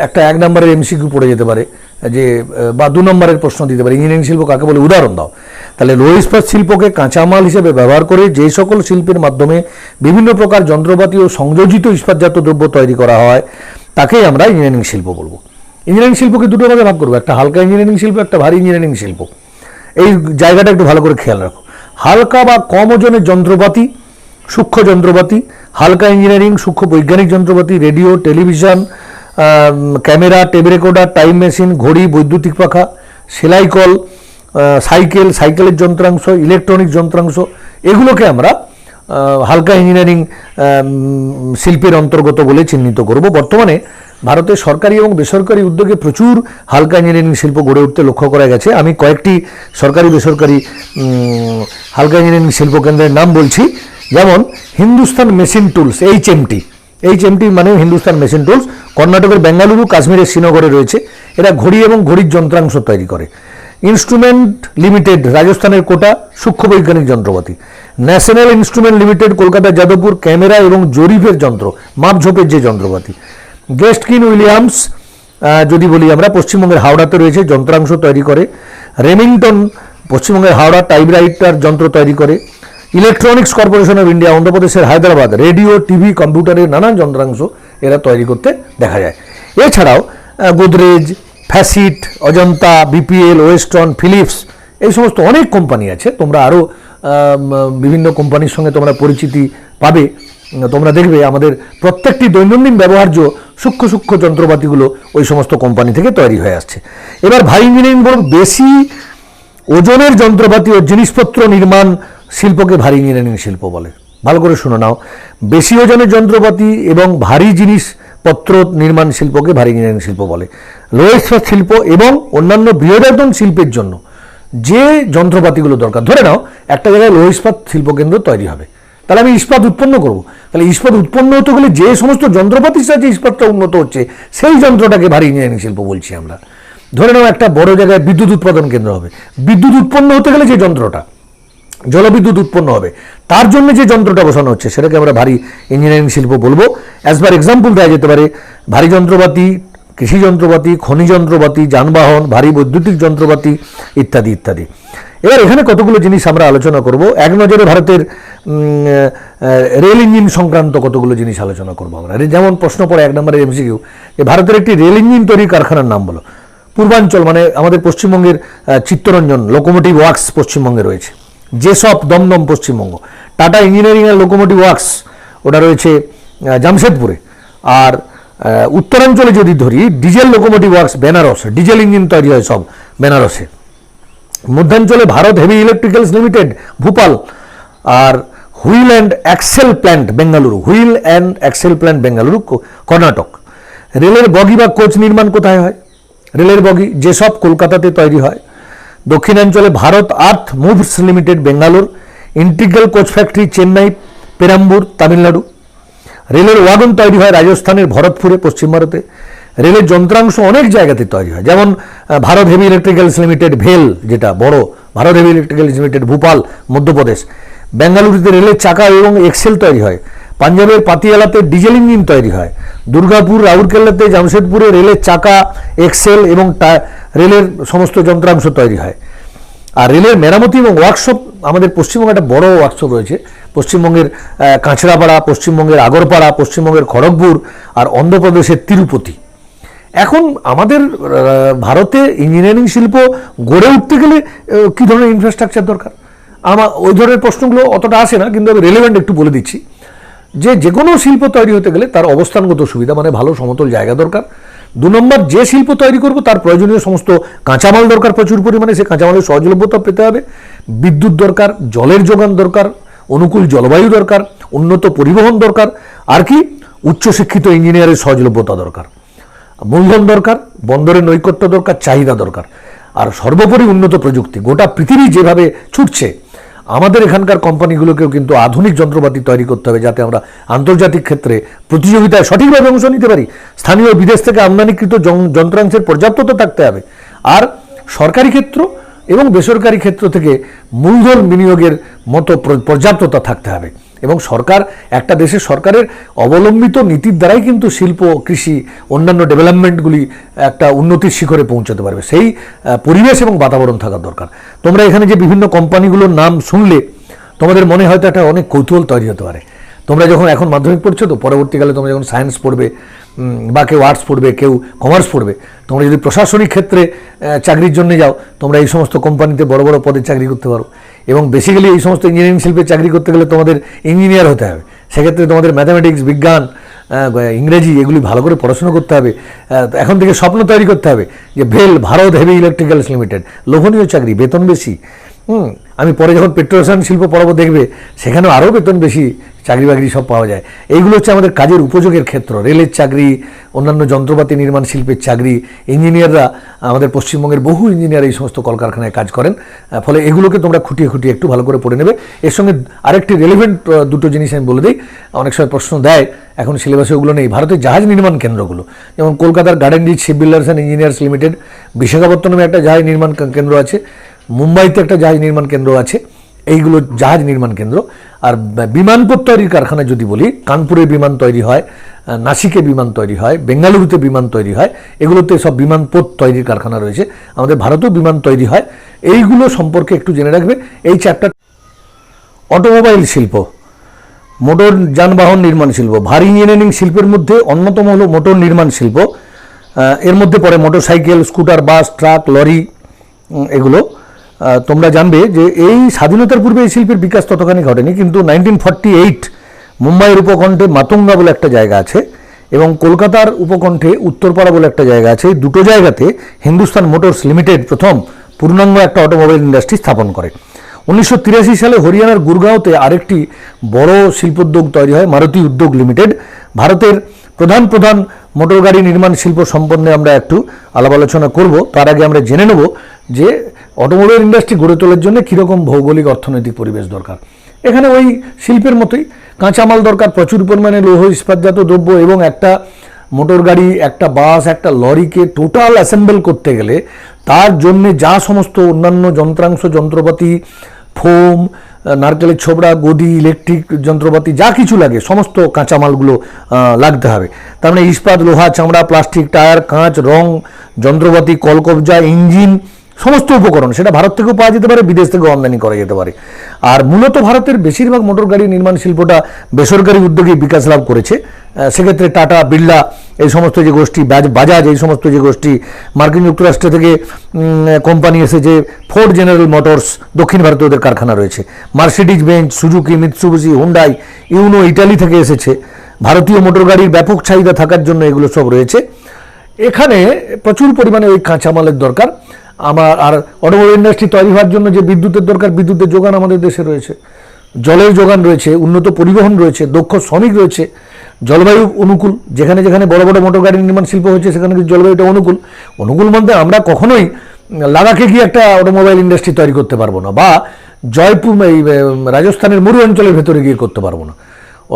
একটা 1 নম্বরের এমসিকিউ পড়ে যেতে পারে, যে বা 2 নম্বরের প্রশ্ন দিতে পারে, ইঞ্জিনিয়ারিং শিল্প কাকে বলে, উদাহরণ দাও। তাহলে লৌহ ইস্পাত শিল্পকে কাঁচামাল হিসেবে ব্যবহার করে যে সকল শিল্পের মাধ্যমে বিভিন্ন প্রকার যন্ত্রপাতি ও সংযোজিত ইস্পাতজাত দ্রব্য তৈরি করা হয় তাকেই আমরা ইঞ্জিনিয়ারিং শিল্প বলবো। ইঞ্জিনিয়ারিং শিল্পকে দুটো ভাগে ভাগ করবো, একটা হালকা ইঞ্জিনিয়ারিং শিল্প, একটা ভারী ইঞ্জিনিয়ারিং শিল্প। এই জায়গাটা একটু ভালো করে খেয়াল রাখো। হালকা বা কম ওজনের যন্ত্রপাতি, সূক্ষ্ম যন্ত্রপাতি, হালকা ইঞ্জিনিয়ারিং, সূক্ষ্ম বৈজ্ঞানিক যন্ত্রপাতি, radio, television, camera, tape recorder, time machine, ঘড়ি, বৈদ্যুতিক পাখা, সেলাই কল, সাইকেলের যন্ত্রাংশ, ইলেকট্রনিক যন্ত্রাংশ, এগুলোকে আমরা হালকা ইঞ্জিনিয়ারিং শিল্পের অন্তর্গত বলে চিহ্নিত করব। বর্তমানে ভারতে সরকারি এবং বেসরকারি উদ্যোগে প্রচুর হালকা ইঞ্জিনিয়ারিং শিল্প গড়ে উঠতে লক্ষ্য করা গেছে। আমি কয়েকটি সরকারি বেসরকারি হালকা ইঞ্জিনিয়ারিং শিল্প কেন্দ্রের নাম বলছি, যেমন হিন্দুস্তান মেশিন টুলস, এইচএমটি মানে হিন্দুস্তান মেশিন টুলস, কর্ণাটকের বেঙ্গালুরু, কাশ্মীরের শ্রীনগরে রয়েছে। এরা ঘড়ি এবং ঘড়ির যন্ত্রাংশ তৈরি করে। ইনস্ট্রুমেন্ট লিমিটেড, রাজস্থানের কোটা, সূক্ষ্ম বৈজ্ঞানিক যন্ত্রপাতি। National instrument limited, Kolkata Jadavpur, camera এবং জরিপের যন্ত্র, মাপঝোপের যে যন্ত্রপাতি। গেস্টকিন উইলিয়ামস যদি বলি আমরা, পশ্চিমবঙ্গের হাওড়াতে রয়েছে, যন্ত্রাংশ তৈরি করে। রেমিংটন, পশ্চিমবঙ্গের হাওড়া, টাইপরাইটার যন্ত্র তৈরি করে। ইলেকট্রনিক্স কর্পোরেশন অফ ইন্ডিয়া, অন্ধ্রপ্রদেশের হায়দ্রাবাদ, রেডিও, টিভি, কম্পিউটারের নানান যন্ত্রাংশ এরা তৈরি করতে দেখা যায়। এছাড়াও Godrej, Facit, Ajanta, BPL, Weston, Philips, এই সমস্ত অনেক কোম্পানি আছে। তোমরা আরও বিভিন্ন কোম্পানির সঙ্গে তোমরা পরিচিতি পাবে। তোমরা দেখবে আমাদের প্রত্যেকটি দৈনন্দিন ব্যবহার্য সূক্ষ্ম যন্ত্রপাতিগুলো ওই সমস্ত কোম্পানি থেকে তৈরি হয়ে আসছে। এবার ভারী ইঞ্জিনিয়ারিং বলুন, বেশি ওজনের যন্ত্রপাতি ও জিনিসপত্র নির্মাণ শিল্পকে ভারী ইঞ্জিনিয়ারিং শিল্প বলে। ভালো করে শুনে নাও, বেশি ওজনের যন্ত্রপাতি এবং ভারী জিনিসপত্র নির্মাণ শিল্পকে ভারী ইঞ্জিনিয়ারিং শিল্প বলে। লৌহ ইস্পাত শিল্প এবং অন্যান্য বৃহদায়তন শিল্পের জন্য যে যন্ত্রপাতিগুলো দরকার, ধরে নাও একটা জায়গায় লৌহ ইস্পাত শিল্পকেন্দ্র তৈরি হবে, তাহলে আমি ইস্পাত উৎপন্ন করব। তাহলে ইস্পাত উৎপন্ন হতে গেলে যে সমস্ত যন্ত্রপাতির সাথে ইস্পাতটা উন্নত হচ্ছে সেই যন্ত্রটাকে ভারী ইঞ্জিনিয়ারিং শিল্প বলছি আমরা। ধরে নাও একটা বড় জায়গায় বিদ্যুৎ উৎপাদন কেন্দ্র হবে, বিদ্যুৎ উৎপন্ন হতে গেলে যে যন্ত্রটা, জলবিদ্যুৎ উৎপন্ন হবে, তার জন্য যে যন্ত্রটা বসানো হচ্ছে সেটাকে আমরা ভারী ইঞ্জিনিয়ারিং শিল্প বলবো। অ্যাজ পার এক্সাম্পল দেওয়া যেতে পারে ভারী যন্ত্রপাতি, কৃষি যন্ত্রপাতি, খনি যন্ত্রপাতি, যানবাহন, ভারী বৈদ্যুতিক যন্ত্রপাতি ইত্যাদি ইত্যাদি। এবার এখানে কতগুলো জিনিস আমরা আলোচনা করব। এক নজরে ভারতের রেল ইঞ্জিন সংক্রান্ত কতগুলো জিনিস আলোচনা করবো আমরা। যেমন প্রশ্ন পড়ে 1 নম্বরের এমসিকিউ, যে ভারতের একটি রেল ইঞ্জিন তৈরি কারখানার নাম বলো। পূর্বাঞ্চল মানে আমাদের পশ্চিমবঙ্গের চিত্তরঞ্জন লোকোমোটিভ ওয়ার্কস পশ্চিমবঙ্গে রয়েছে, Jessop Dumdum Paschimbanga, Tata engineering and locomotive works ওটা রয়েছে জামশেদপুরে। আর উত্তরাঞ্চলে যদি ধরি diesel locomotive works Banaras, diesel engine তৈরি হয় সব বেনারসে। মধ্যাঞ্চলে Bharat heavy electricals limited Bhopal, আর wheel and axle plant Bengaluru, wheel and axle plant Bengaluru Karnataka. রেলের বগি বা কোচ নির্মাণ কোথায় হয়? রেলের বগি যেসব কলকাতাতে তৈরি হয়। দক্ষিণাঞ্চলে Bharat earth movers limited Bengaluru, integral coach factory Chennai Perambur Tamil Nadu. রেলের ওয়াগন তৈরি হয় রাজস্থানের ভরতপুরে পশ্চিম ভারতে। রেলের যন্ত্রাংশ অনেক জায়গাতে তৈরি হয়, যেমন ভারত হেভি ইলেকট্রিক্যালস লিমিটেড ভেল, যেটা বড় Bharat heavy electricals limited Bhopal Madhya Pradesh. বেঙ্গালুরুতে রেলের চাকা এবং এক্সেল তৈরি হয়। পাঞ্জাবের পাতিয়ালাতে ডিজেল ইঞ্জিন তৈরি হয়। দুর্গাপুর রাউরকেল্লাতে জামশেদপুরে রেলের চাকা এক্সেল এবং রেলের সমস্ত যন্ত্রাংশ তৈরি হয়। আর রেলের মেরামতি এবং ওয়ার্কশপ আমাদের পশ্চিমবঙ্গে একটা বড় ওয়ার্কশপ রয়েছে, পশ্চিমবঙ্গের কাঁচরাপাড়া, পশ্চিমবঙ্গের আগরপাড়া, পশ্চিমবঙ্গের খড়গপুর, আর অন্ধ্রপ্রদেশের তিরুপতি। এখন আমাদের ভারতে ইঞ্জিনিয়ারিং শিল্প গড়ে উঠতে গেলে কী ধরনের ইনফ্রাস্ট্রাকচার দরকার, আমার ওই ধরনের প্রশ্নগুলো অতটা আসে না, কিন্তু আমি রেলেভেন্ট একটু বলে দিচ্ছি। যে কোনো শিল্প তৈরি হতে গেলে তার অবস্থানগত সুবিধা মানে ভালো সমতল জায়গা দরকার। 2 নম্বর, যে শিল্প তৈরি করব তার প্রয়োজনীয় সমস্ত কাঁচামাল দরকার প্রচুর পরিমাণে, সে কাঁচামালের সহজলভ্যতা পেতে হবে। বিদ্যুৎ দরকার, জলের যোগান দরকার, অনুকূল জলবায়ু দরকার, উন্নত পরিবহন দরকার, আর কি উচ্চশিক্ষিত ইঞ্জিনিয়ারের সহজলভ্যতা দরকার, মূলধন দরকার, বন্দরের নৈকট্য দরকার, চাহিদা দরকার, আর সর্বোপরি উন্নত প্রযুক্তি। গোটা পৃথিবী যেভাবে ছুটছে, আমাদের এখানকার কোম্পানিগুলোকেও কিন্তু আধুনিক যন্ত্রপাতি তৈরি করতে হবে, যাতে আমরা আন্তর্জাতিক ক্ষেত্রে প্রতিযোগিতায় সঠিকভাবে অংশ নিতে পারি। স্থানীয় বিদেশ থেকে আমদানিকৃত যন্ত্রাংশের পর্যাপ্ততা থাকতে হবে। আর সরকারি ক্ষেত্র এবং বেসরকারি ক্ষেত্র থেকে মূলধন বিনিয়োগের মতো পর্যাপ্ততা থাকতে হবে। এবং সরকার, একটা দেশের সরকারের অবলম্বিত নীতির দ্বারাই কিন্তু শিল্প, কৃষি, অন্যান্য ডেভেলপমেন্টগুলি একটা উন্নতির শিখরে পৌঁছাতে পারবে। সেই পরিবেশ এবং বাতাবরণ থাকা দরকার। তোমরা এখানে যে বিভিন্ন কোম্পানিগুলোর নাম শুনলে তোমাদের মনে হয়তো একটা অনেক কৌতূহল তৈরি হতে পারে। তোমরা যখন এখন মাধ্যমিক পড়ছো, তো পরবর্তীকালে তোমরা যখন সায়েন্স পড়বে বা কেউ আর্টস পড়বে, কেউ কমার্স পড়বে, তোমরা যদি প্রশাসনিক ক্ষেত্রে চাকরির জন্য যাও, তোমরা এই সমস্ত কোম্পানিতে বড় বড় পদে চাকরি করতে পারো। এবং বেসিক্যালি এই সমস্ত ইঞ্জিনিয়ারিং শিল্পে চাকরি করতে গেলে তোমাদের ইঞ্জিনিয়ার হতে হবে। সেক্ষেত্রে তোমাদের ম্যাথামেটিক্স, বিজ্ঞান, ইংরেজি এগুলি ভালো করে পড়াশোনা করতে হবে। এখন থেকে স্বপ্ন তৈরি করতে হবে যে ভেল, ভারত হেভি ইলেকট্রিক্যালস লিমিটেড, লোভনীয় চাকরি, বেতন বেশি। আমি পরে যখন পেট্রোরসায়ন শিল্প পড়াবো দেখবে সেখানেও আরও বেতন বেশি, চাকরি বাকরি সব পাওয়া যায়। এইগুলো হচ্ছে আমাদের কাজের উপযোগের ক্ষেত্র। রেলের চাকরি, অন্যান্য যন্ত্রপাতি নির্মাণ শিল্পের চাকরি, ইঞ্জিনিয়াররা, আমাদের পশ্চিমবঙ্গের বহু ইঞ্জিনিয়ার এই সমস্ত কলকারখানায় কাজ করেন। ফলে এগুলোকে তোমরা খুঁটিয়ে খুঁটিয়ে একটু ভালো করে পড়ে নেবে। এর সঙ্গে আরেকটি রেলিভেন্ট দুটো জিনিস আমি বলে দিই, অনেক সময় প্রশ্ন দেয়, এখন সিলেবাসে ওগুলো নেই। ভারতের জাহাজ নির্মাণ কেন্দ্রগুলো, যেমন কলকাতার garden reach ship builders and engineers limited, বিশাখাপত্তনমে একটা জাহাজ নির্মাণ কেন্দ্র আছে, মুম্বাইতে একটা জাহাজ নির্মাণ কেন্দ্র আছে। এইগুলো জাহাজ নির্মাণ কেন্দ্র। আর বিমানপথ তৈরির কারখানা যদি বলি, কানপুরে বিমান তৈরি হয়, নাসিকে বিমান তৈরি হয়, বেঙ্গালুরুতে বিমান তৈরি হয়, এগুলোতে সব বিমানপথ তৈরির কারখানা রয়েছে। আমাদের ভারতেও বিমান তৈরি হয়। এইগুলো সম্পর্কে একটু জেনে রাখবে এই চ্যাপ্টার। অটোমোবাইল শিল্প, মোটর যানবাহন নির্মাণ শিল্প, ভারী ইঞ্জিনিয়ারিং শিল্পের মধ্যে অন্যতম হলো মোটর নির্মাণ শিল্প। এর মধ্যে পড়ে মোটরসাইকেল, স্কুটার, বাস, ট্রাক, লরি, এগুলো। তোমরা জানবে যে এই স্বাধীনতার পূর্বে এই শিল্পের বিকাশ ততখানি ঘটেনি, কিন্তু 1948 মুম্বাইয়ের উপকণ্ঠে মাতুঙ্গা বলে একটা জায়গা আছে এবং কলকাতার উপকণ্ঠে উত্তরপাড়া বলে একটা জায়গা আছে। এই দুটো জায়গাতে হিন্দুস্তান মোটরস লিমিটেড প্রথম পূর্ণাঙ্গ একটা অটোমোবাইল ইন্ডাস্ট্রি স্থাপন করে। 1983 সালে হরিয়ানার গুরগাঁওতে আরেকটি বড় শিল্পোদ্যোগ তৈরি হয়, মারুতি উদ্যোগ লিমিটেড। ভারতের প্রধান প্রধান মোটর গাড়ি নির্মাণ শিল্প সম্পর্কে আমরা একটু আলাপ আলোচনা করব। তার আগে আমরা জেনে নেব যে অটোমোবাইল ইন্ডাস্ট্রি গড়ে তোলার জন্য কীরকম ভৌগোলিক অর্থনৈতিক পরিবেশ দরকার। এখানে ওই শিল্পের মতোই কাঁচামাল দরকার, প্রচুর পরিমাণে লৌহ ইস্পাতজাত দ্রব্য, এবং একটা মোটর গাড়ি, একটা বাস, একটা লরিকে টোটাল অ্যাসেম্বল করতে গেলে তার জন্যে যা সমস্ত অন্যান্য যন্ত্রাংশ, যন্ত্রপাতি, ফোম, নারকেলের ছোবড়া, গদি, ইলেকট্রিক যন্ত্রপাতি যা কিছু লাগে সমস্ত কাঁচামালগুলো লাগতে হবে। তার মানে ইস্পাত, লোহা, চামড়া, প্লাস্টিক, টায়ার, কাঁচ, রং, যন্ত্রপাতি, কলকবজা, ইঞ্জিন, সমস্ত উপকরণ সেটা ভারত থেকেও পাওয়া যেতে পারে, বিদেশ থেকেও আমদানি করা যেতে পারে। আর মূলত ভারতের বেশিরভাগ মোটর গাড়ি নির্মাণ শিল্পটা বেসরকারি উদ্যোগে বিকাশ লাভ করেছে। সেক্ষেত্রে টাটা, বিড়লা, এই সমস্ত যে গোষ্ঠী, বাজাজ, এই সমস্ত যে গোষ্ঠী, মার্কিন যুক্তরাষ্ট্র থেকে কোম্পানি এসেছে, ফোর্ড জেনারেল মোটরস, দক্ষিণ ভারতে ওদের কারখানা রয়েছে, Mercedes Benz, Suzuki, Mitsubishi, Hyundai, Uno Italy থেকে এসেছে। ভারতীয় মোটর গাড়ির ব্যাপক চাহিদা থাকার জন্য এগুলো সব রয়েছে। এখানে প্রচুর পরিমাণে ওই কাঁচামালের দরকার। আর অটোমোবাইল ইন্ডাস্ট্রি তৈরি হওয়ার জন্য যে বিদ্যুতের দরকার, বিদ্যুতের যোগান আমাদের দেশে রয়েছে, জলের যোগান রয়েছে, উন্নত পরিবহন রয়েছে, দক্ষ শ্রমিক রয়েছে, জলবায়ু অনুকূল। যেখানে যেখানে বড় বড় মোটর গাড়ি নির্মাণ শিল্প হচ্ছে সেখানে জলবায়ুটা অনুকূল। অনুকূল মধ্যে আমরা কখনোই লাদাখে গিয়ে একটা অটোমোবাইল ইন্ডাস্ট্রি তৈরি করতে পারবো না, বা জয়পুর, এই রাজস্থানের মরু অঞ্চলের ভেতরে গিয়ে করতে পারবো না।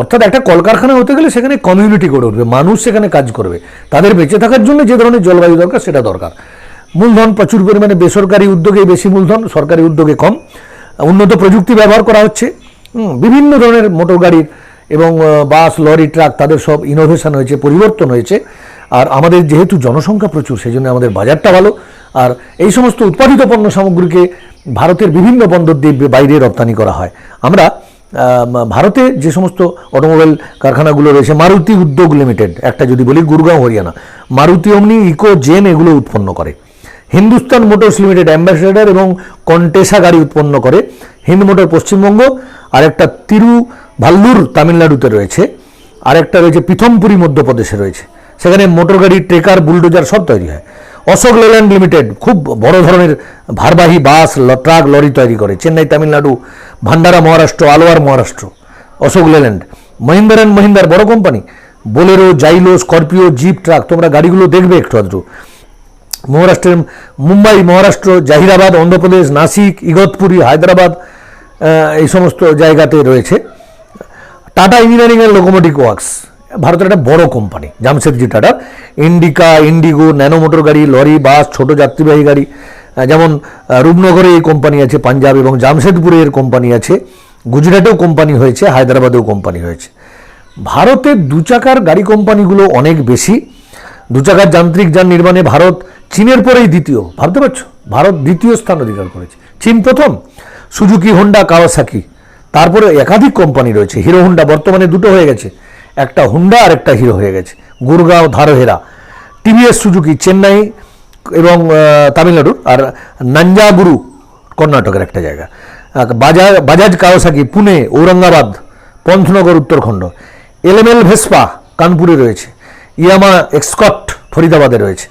অর্থাৎ একটা কলকারখানা হতে গেলে সেখানে কমিউনিটি গড়ে উঠবে, মানুষ সেখানে কাজ করবে, তাদের বেঁচে থাকার জন্য যে ধরনের জলবায়ু দরকার সেটা দরকার। মূলধন প্রচুর পরিমাণে বেসরকারি উদ্যোগে বেশি মূলধন, সরকারি উদ্যোগে কম। উন্নত প্রযুক্তি ব্যবহার করা হচ্ছে। বিভিন্ন ধরনের মোটর গাড়ির এবং বাস, লরি, ট্রাক, তাদের সব ইনোভেশন হয়েছে, পরিবর্তন হয়েছে। আর আমাদের যেহেতু জনসংখ্যা প্রচুর, সেই জন্য আমাদের বাজারটা ভালো। আর এই সমস্ত উৎপাদিত পণ্য সামগ্রীকে ভারতের বিভিন্ন বন্দর দিয়ে বাইরে রপ্তানি করা হয়। আমরা ভারতে যে সমস্ত অটোমোবাইল কারখানাগুলো রয়েছে, মারুতি উদ্যোগ লিমিটেড একটা যদি বলি, গুরগাঁও, হরিয়ানা, মারুতি ওমনি, ইকো, জেন এগুলো উৎপন্ন করে। হিন্দুস্তান মোটরস লিমিটেড অ্যাম্বাসেডর এবং কন্টেসা গাড়ি উৎপন্ন করে। হিন্দ মোটর পশ্চিমবঙ্গ, আর একটা তিরুভাল্লুর তামিলনাড়ুতে রয়েছে, আর একটা রয়েছে পিথমপুরি মধ্যপ্রদেশে রয়েছে। সেখানে মোটর গাড়ি, ট্রেকার, বুলডোজার সব তৈরি হয়। অশোক লেল্যান্ড লিমিটেড খুব বড় ধরনের ভারবাহী বাস, ট্রাক, লরি তৈরি করে। চেন্নাই তামিলনাড়ু, ভান্ডারা মহারাষ্ট্র, আলোয়ার মহারাষ্ট্র, অশোক লেল্যান্ড। মহিন্দার অ্যান্ড মহিন্দার বড় company, Bolero, Xylo, Scorpio, jeep, truck, তোমরা গাড়িগুলো দেখবে একটু আধটু। মহারাষ্ট্রের মুম্বাই, মহারাষ্ট্র, জাহিরাবাদ, অন্ধ্রপ্রদেশ, নাসিক, ইগতপুরি, হায়দ্রাবাদ, এই সমস্ত জায়গাতে রয়েছে। Tata engineering and locomotive works ভারতের একটা বড় কোম্পানি, জামশেদজি টাটার। ইন্ডিকা, ইন্ডিগো, ন্যানো মোটর গাড়ি, লরি, বাস, ছোট যাত্রীবাহী গাড়ি, যেমন রূপনগরে এই কোম্পানি আছে, পাঞ্জাব, এবং জামশেদপুরে এর কোম্পানি আছে। গুজরাটেও কোম্পানি হয়েছে, হায়দ্রাবাদেও কোম্পানি হয়েছে। ভারতের দুচাকার গাড়ি কোম্পানিগুলো অনেক বেশি। দুচাকার যান্ত্রিক যান নির্মাণে ভারত চীনের পরেই দ্বিতীয়। ভাবতে পারছো, ভারত দ্বিতীয় স্থান অধিকার করেছে, চীন প্রথম। সুজুকি, হোন্ডা, কাওয়াসাকি, তারপরে একাধিক কোম্পানি রয়েছে। হিরো হোন্ডা বর্তমানে দুটো হয়ে গেছে, একটা হোন্ডা আর একটা হিরো হয়ে গেছে। গুরগাঁও, ধারহেরা। টিভিএস সুজুকি চেন্নাই এবং তামিলনাড়ুর, আর নাঞ্জাগুরু কর্ণাটকের একটা জায়গা। Bajaj Kawasaki Pune, Aurangabad, Pantnagar Uttarakhand. LML Vespa কানপুরে রয়েছে। ইয়ামা এক্সকট ফরিদাবাদে রয়েছে।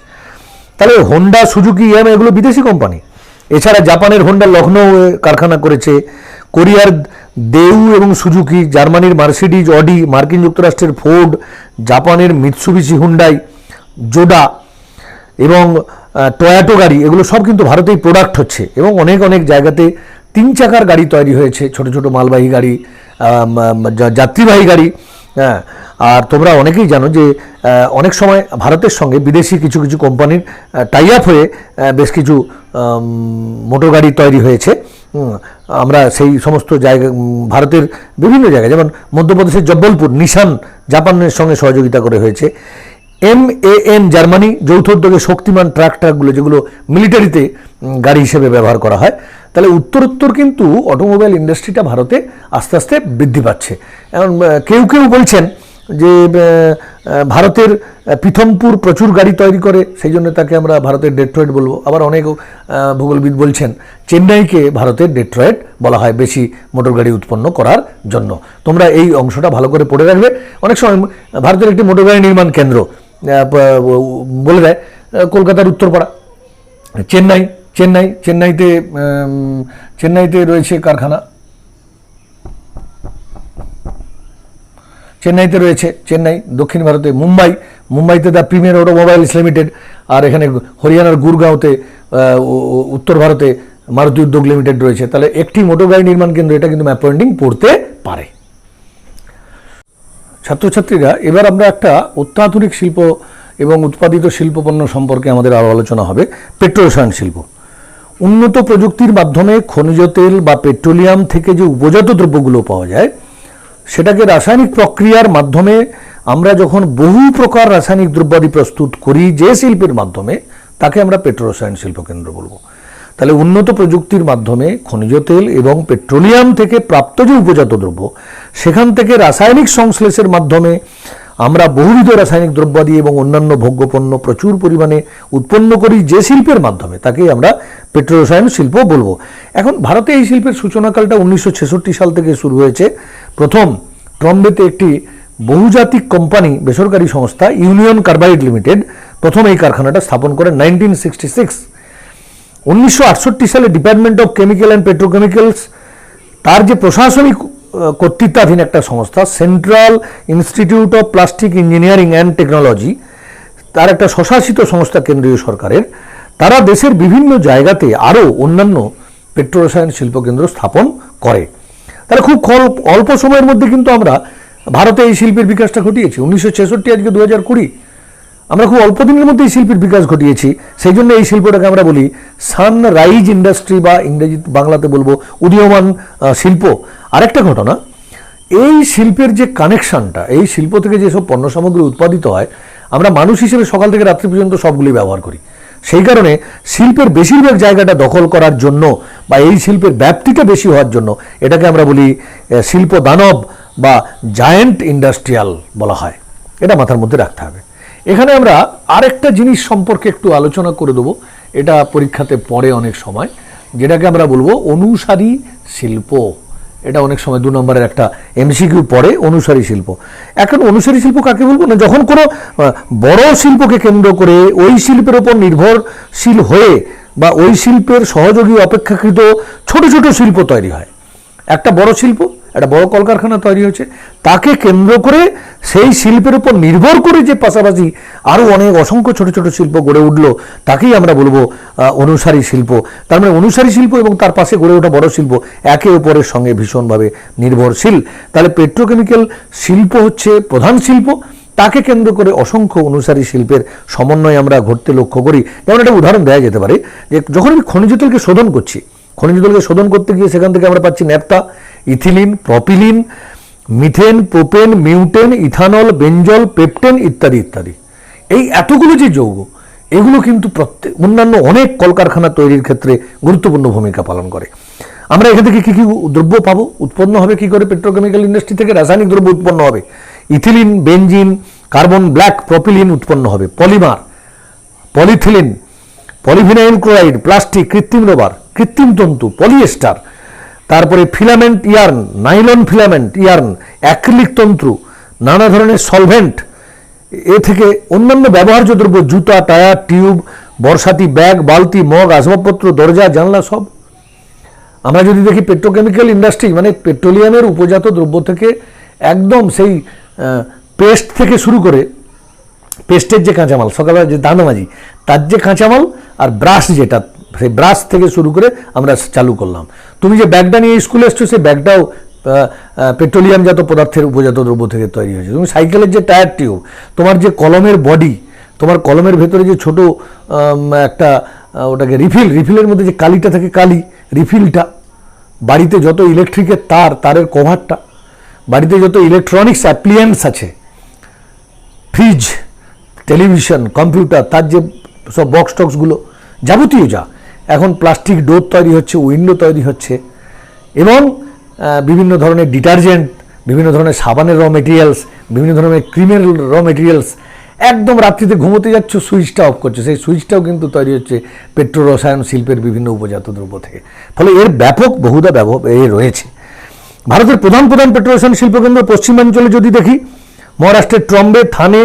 তাহলে হোন্ডা, সুজুকি, ইয়ামা এগুলো বিদেশি কোম্পানি। এছাড়া জাপানের হোন্ডা লখনৌ কারখানা করেছে, কোরিয়ার দেউ এবং সুজুকি, জার্মানির মার্সিডিজ, অডি, মার্কিন যুক্তরাষ্ট্রের ফোর্ড, জাপানের মিৎসুবিশি, হুন্ডাই, জোডা এবং টয়োটা গাড়ি, এগুলো সব কিন্তু ভারতেই প্রোডাক্ট হচ্ছে। এবং অনেক অনেক জায়গাতে তিন চাকার গাড়ি তৈরি হয়েছে, ছোট ছোট মালবাহী গাড়ি, যাত্রীবাহী গাড়ি। হ্যাঁ, আর তোমরা অনেকেই জানো যে অনেক সময় ভারতের সঙ্গে বিদেশি কিছু কিছু কোম্পানির টাই আপ হয়ে বেশ কিছু মোটর গাড়ি তৈরি হয়েছে। আমরা সেই সমস্ত জায়গা, ভারতের বিভিন্ন জায়গায়, যেমন মধ্যপ্রদেশের জব্বলপুর, নিশান জাপানের সঙ্গে সহযোগিতা করে হয়েছে। MAN জার্মানি যৌথ উদ্যোগে শক্তিমান ট্রাকগুলো, যেগুলো মিলিটারিতে গাড়ি হিসেবে ব্যবহার করা হয়। তাহলে উত্তরোত্তর কিন্তু অটোমোবাইল ইন্ডাস্ট্রিটা ভারতে আস্তে আস্তে বৃদ্ধি পাচ্ছে। এখন কেউ কেউ বলছেন যে ভারতের পিথমপুর প্রচুর গাড়ি তৈরি করে, সেই জন্য তাকে আমরা ভারতের ডেট্রয়েট বলবো। আবার অনেক ভূগোলবিদ বলছেন চেন্নাইকে ভারতের ডেট্রয়েট বলা হয় বেশি মোটর গাড়ি উৎপন্ন করার জন্য। তোমরা এই অংশটা ভালো করে পড়ে রাখবে। অনেক সময় ভারতের একটি মোটর গাড়ি নির্মাণ কেন্দ্র বলে দেয় কলকাতার উত্তরপাড়া। চেন্নাইতে রয়েছে কারখানা, চেন্নাইতে রয়েছে, দক্ষিণ ভারতে মুম্বাইতে দ্য প্রিমিয়ার অটোমোবাইলস লিমিটেড, আর এখানে হরিয়ানার গুরগাঁওতে উত্তর ভারতে মারুতি উদ্যোগ লিমিটেড রয়েছে। তাহলে একটি মোটর গাড়ি নির্মাণ কেন্দ্র, এটা কিন্তু ম্যাপ পয়েন্টিং পড়তে পারে। ছাত্রছাত্রীরা, এবার আমরা একটা অত্যাধুনিক শিল্প এবং উৎপাদিত শিল্পপণ্য সম্পর্কে আমাদের আরও আলোচনা হবে। পেট্রোরসায়ন শিল্প। উন্নত প্রযুক্তির মাধ্যমে খনিজ তেল বা পেট্রোলিয়াম থেকে যে উপজাত দ্রব্যগুলো পাওয়া যায়, সেটাকে রাসায়নিক প্রক্রিয়ার মাধ্যমে আমরা যখন বহু প্রকার রাসায়নিক দ্রব্যাদি প্রস্তুত করি যে শিল্পের মাধ্যমে, তাকে আমরা পেট্রোরসায়ন শিল্প কেন্দ্র বলবো। তাহলে উন্নত প্রযুক্তির মাধ্যমে খনিজ তেল এবং পেট্রোলিয়াম থেকে প্রাপ্ত যে উপজাত দ্রব্য, সেখান থেকে রাসায়নিক সংশ্লেষের মাধ্যমে আমরা বহুবিধ রাসায়নিক দ্রব্যাদি এবং অন্যান্য ভোগ্যপণ্য প্রচুর পরিমাণে উৎপন্ন করি যে শিল্পের মাধ্যমে, তাকেই আমরা পেট্রোরসায়ন শিল্প বলবো। এখন ভারতে এই শিল্পের সূচনাকালটা 1966 সাল থেকে শুরু হয়েছে। প্রথম ট্রম্বেতে একটি বহুজাতিক কোম্পানি, বেসরকারি সংস্থা ইউনিয়ন কার্বাইড লিমিটেড প্রথম এই কারখানাটা স্থাপন করেন 1966। 1968 সালে department of chemical and petrochemicals তার যে প্রশাসনিক কর্তৃত্বাধীন একটা সংস্থা central institute of plastic engineering and technology, তার একটা স্বশাসিত সংস্থা কেন্দ্রীয় সরকারের, তারা দেশের বিভিন্ন জায়গাতে আরও অন্যান্য পেট্রোরসায়ন শিল্পকেন্দ্র স্থাপন করে। তারা খুব অল্প সময়ের মধ্যে কিন্তু আমরা ভারতে এই শিল্পের বিকাশটা ঘটিয়েছি। 1966 আজকে 2020, আমরা খুব অল্প দিনের মধ্যে এই শিল্পের বিকাশ ঘটিয়েছি। সেই জন্য এই শিল্পটাকে আমরা বলি সানরাইজ ইন্ডাস্ট্রি, বা ইংরেজি বাংলাতে বলবো উদীয়মান শিল্প। আরেকটা ঘটনা, এই শিল্পের যে কানেকশনটা, এই শিল্প থেকে যেসব পণ্য সামগ্রী উৎপাদিত হয়, আমরা মানুষ হিসেবে সকাল থেকে রাত্রি পর্যন্ত সবগুলি ব্যবহার করি। সেই কারণে শিল্পের বেশিরভাগ জায়গাটা দখল করার জন্য বা এই শিল্পের ব্যাপ্তিটা বেশি হওয়ার জন্য এটাকে আমরা বলি শিল্প দানব বা জায়েন্ট ইন্ডাস্ট্রিয়াল বলা হয়। এটা মাথার মধ্যে রাখতে হবে। এখানে আমরা আরেকটা জিনিস সম্পর্কে একটু আলোচনা করে দেবো, এটা পরীক্ষাতে পড়ে অনেক সময়, যেটাকে আমরা বলবো অনুসারী শিল্প। এটা অনেক সময় 2 নম্বরের একটা এমসিকিউ পড়ে, অনুসারী শিল্প। এখন অনুসারী শিল্প কাকে বলবো না, যখন কোনো বড় শিল্পকে কেন্দ্র করে ওই শিল্পের উপর নির্ভরশীল হয়ে বা ওই শিল্পের সহযোগী অপেক্ষাকৃত ছোট ছোট শিল্প তৈরি হয়। একটা বড় শিল্প, একটা বড় কলকারখানা তৈরি হয়েছে, তাকে কেন্দ্র করে সেই শিল্পের উপর নির্ভর করে যে পাশাপাশি আরও অনেক অসংখ্য ছোট ছোট শিল্প গড়ে উঠলো, তাকেই আমরা বলবো অনুসারী শিল্প। তার মানে অনুসারী শিল্প এবং তার পাশে গড়ে ওঠা বড় শিল্প একে অপরের সঙ্গে ভীষণভাবে নির্ভরশীল। তাহলে পেট্রোকেমিক্যাল শিল্প হচ্ছে প্রধান শিল্প, তাকে কেন্দ্র করে অসংখ্য অনুসারী শিল্পের সমন্বয় আমরা ঘটতে লক্ষ্য করি। যেমন একটা উদাহরণ দেওয়া যেতে পারে, যে যখন আমি খনিজ তেলকে শোধন করছি, খনিজ তেলকে শোধন করতে গিয়ে সেখান থেকে আমরা পাচ্ছি naphtha, ethylene, propylene, methane, propane, butane, ethanol, benzol, pentane ইত্যাদি ইত্যাদি। এই এতগুলো যে যৌগ, এগুলো কিন্তু অন্যান্য অনেক কলকারখানা তৈরির ক্ষেত্রে গুরুত্বপূর্ণ ভূমিকা পালন করে। আমরা এখান থেকে কী কী দ্রব্য পাবো, উৎপন্ন হবে কী করে? পেট্রোকেমিক্যাল ইন্ডাস্ট্রি থেকে রাসায়নিক দ্রব্য উৎপন্ন হবে, ethylene, benzene, carbon black, propylene উৎপন্ন হবে, polymer, polyethylene, polyvinyl chloride, plastic, কৃত্রিম রবার, কৃত্রিম তন্তু, পলিয়েস্টার, তারপরে filament yarn, nylon filament yarn, acrylic তন্তু, নানা ধরনের সলভেন্ট, এ থেকে অন্যান্য ব্যবহার্য দ্রব্য, জুতা, টায়ার, টিউব, বর্ষাতি, ব্যাগ, বালতি, মগ, আসবাবপত্র, দরজা, জানলা, সব। আমরা যদি দেখি পেট্রোকেমিক্যাল ইন্ডাস্ট্রি মানে পেট্রোলিয়ামের উপজাত দ্রব্য থেকে একদম সেই পেস্ট থেকে শুরু করে, পেস্টের যে কাঁচামাল, সকালবেলা যে দানামাজি, তার যে কাঁচামাল, আর ব্রাশ, যেটা সেই ব্রাশ থেকে শুরু করে আমরা চালু করলাম। তুমি যে ব্যাগটা নিয়ে স্কুলে এসছো, সেই ব্যাগটাও পেট্রোলিয়ামজাত পদার্থের উপজাত দ্রব্য থেকে তৈরি হয়েছে। তুমি সাইকেলের যে টায়ার টিউব, তোমার যে কলমের বডি, তোমার কলমের ভেতরে যে ছোট একটা ওটাকে রিফিলের মধ্যে যে কালিটা থাকে, কালি রিফিলটা, বাড়িতে যত ইলেকট্রিকের তারের কভারটা, বাড়িতে যত ইলেকট্রনিক্স অ্যাপ্লিয়েন্স আছে, ফ্রিজ, টেলিভিশন, কম্পিউটার, তার যে সব বক্স টক্সগুলো, যাবতীয় যা, এখন প্লাস্টিক ডোর তৈরি হচ্ছে, উইন্ডো তৈরি হচ্ছে, এবং বিভিন্ন ধরনের ডিটারজেন্ট, বিভিন্ন ধরনের সাবানের র মেটেরিয়ালস, বিভিন্ন ধরনের ক্রিমের র মেটেরিয়ালস। একদম রাত্রিতে ঘুমোতে যাচ্ছ, সুইচটা অফ করছে, সেই সুইচটাও কিন্তু তৈরি হচ্ছে পেট্রো রসায়ন শিল্পের বিভিন্ন উপজাত দ্রব্য থেকে। ফলে এর ব্যাপক বহুধা রয়েছে। ভারতের প্রধান প্রধান পেট্রো রসায়ন শিল্পকেন্দ্র পশ্চিমাঞ্চলে যদি দেখি, মহারাষ্ট্রের ট্রম্বে, থানে,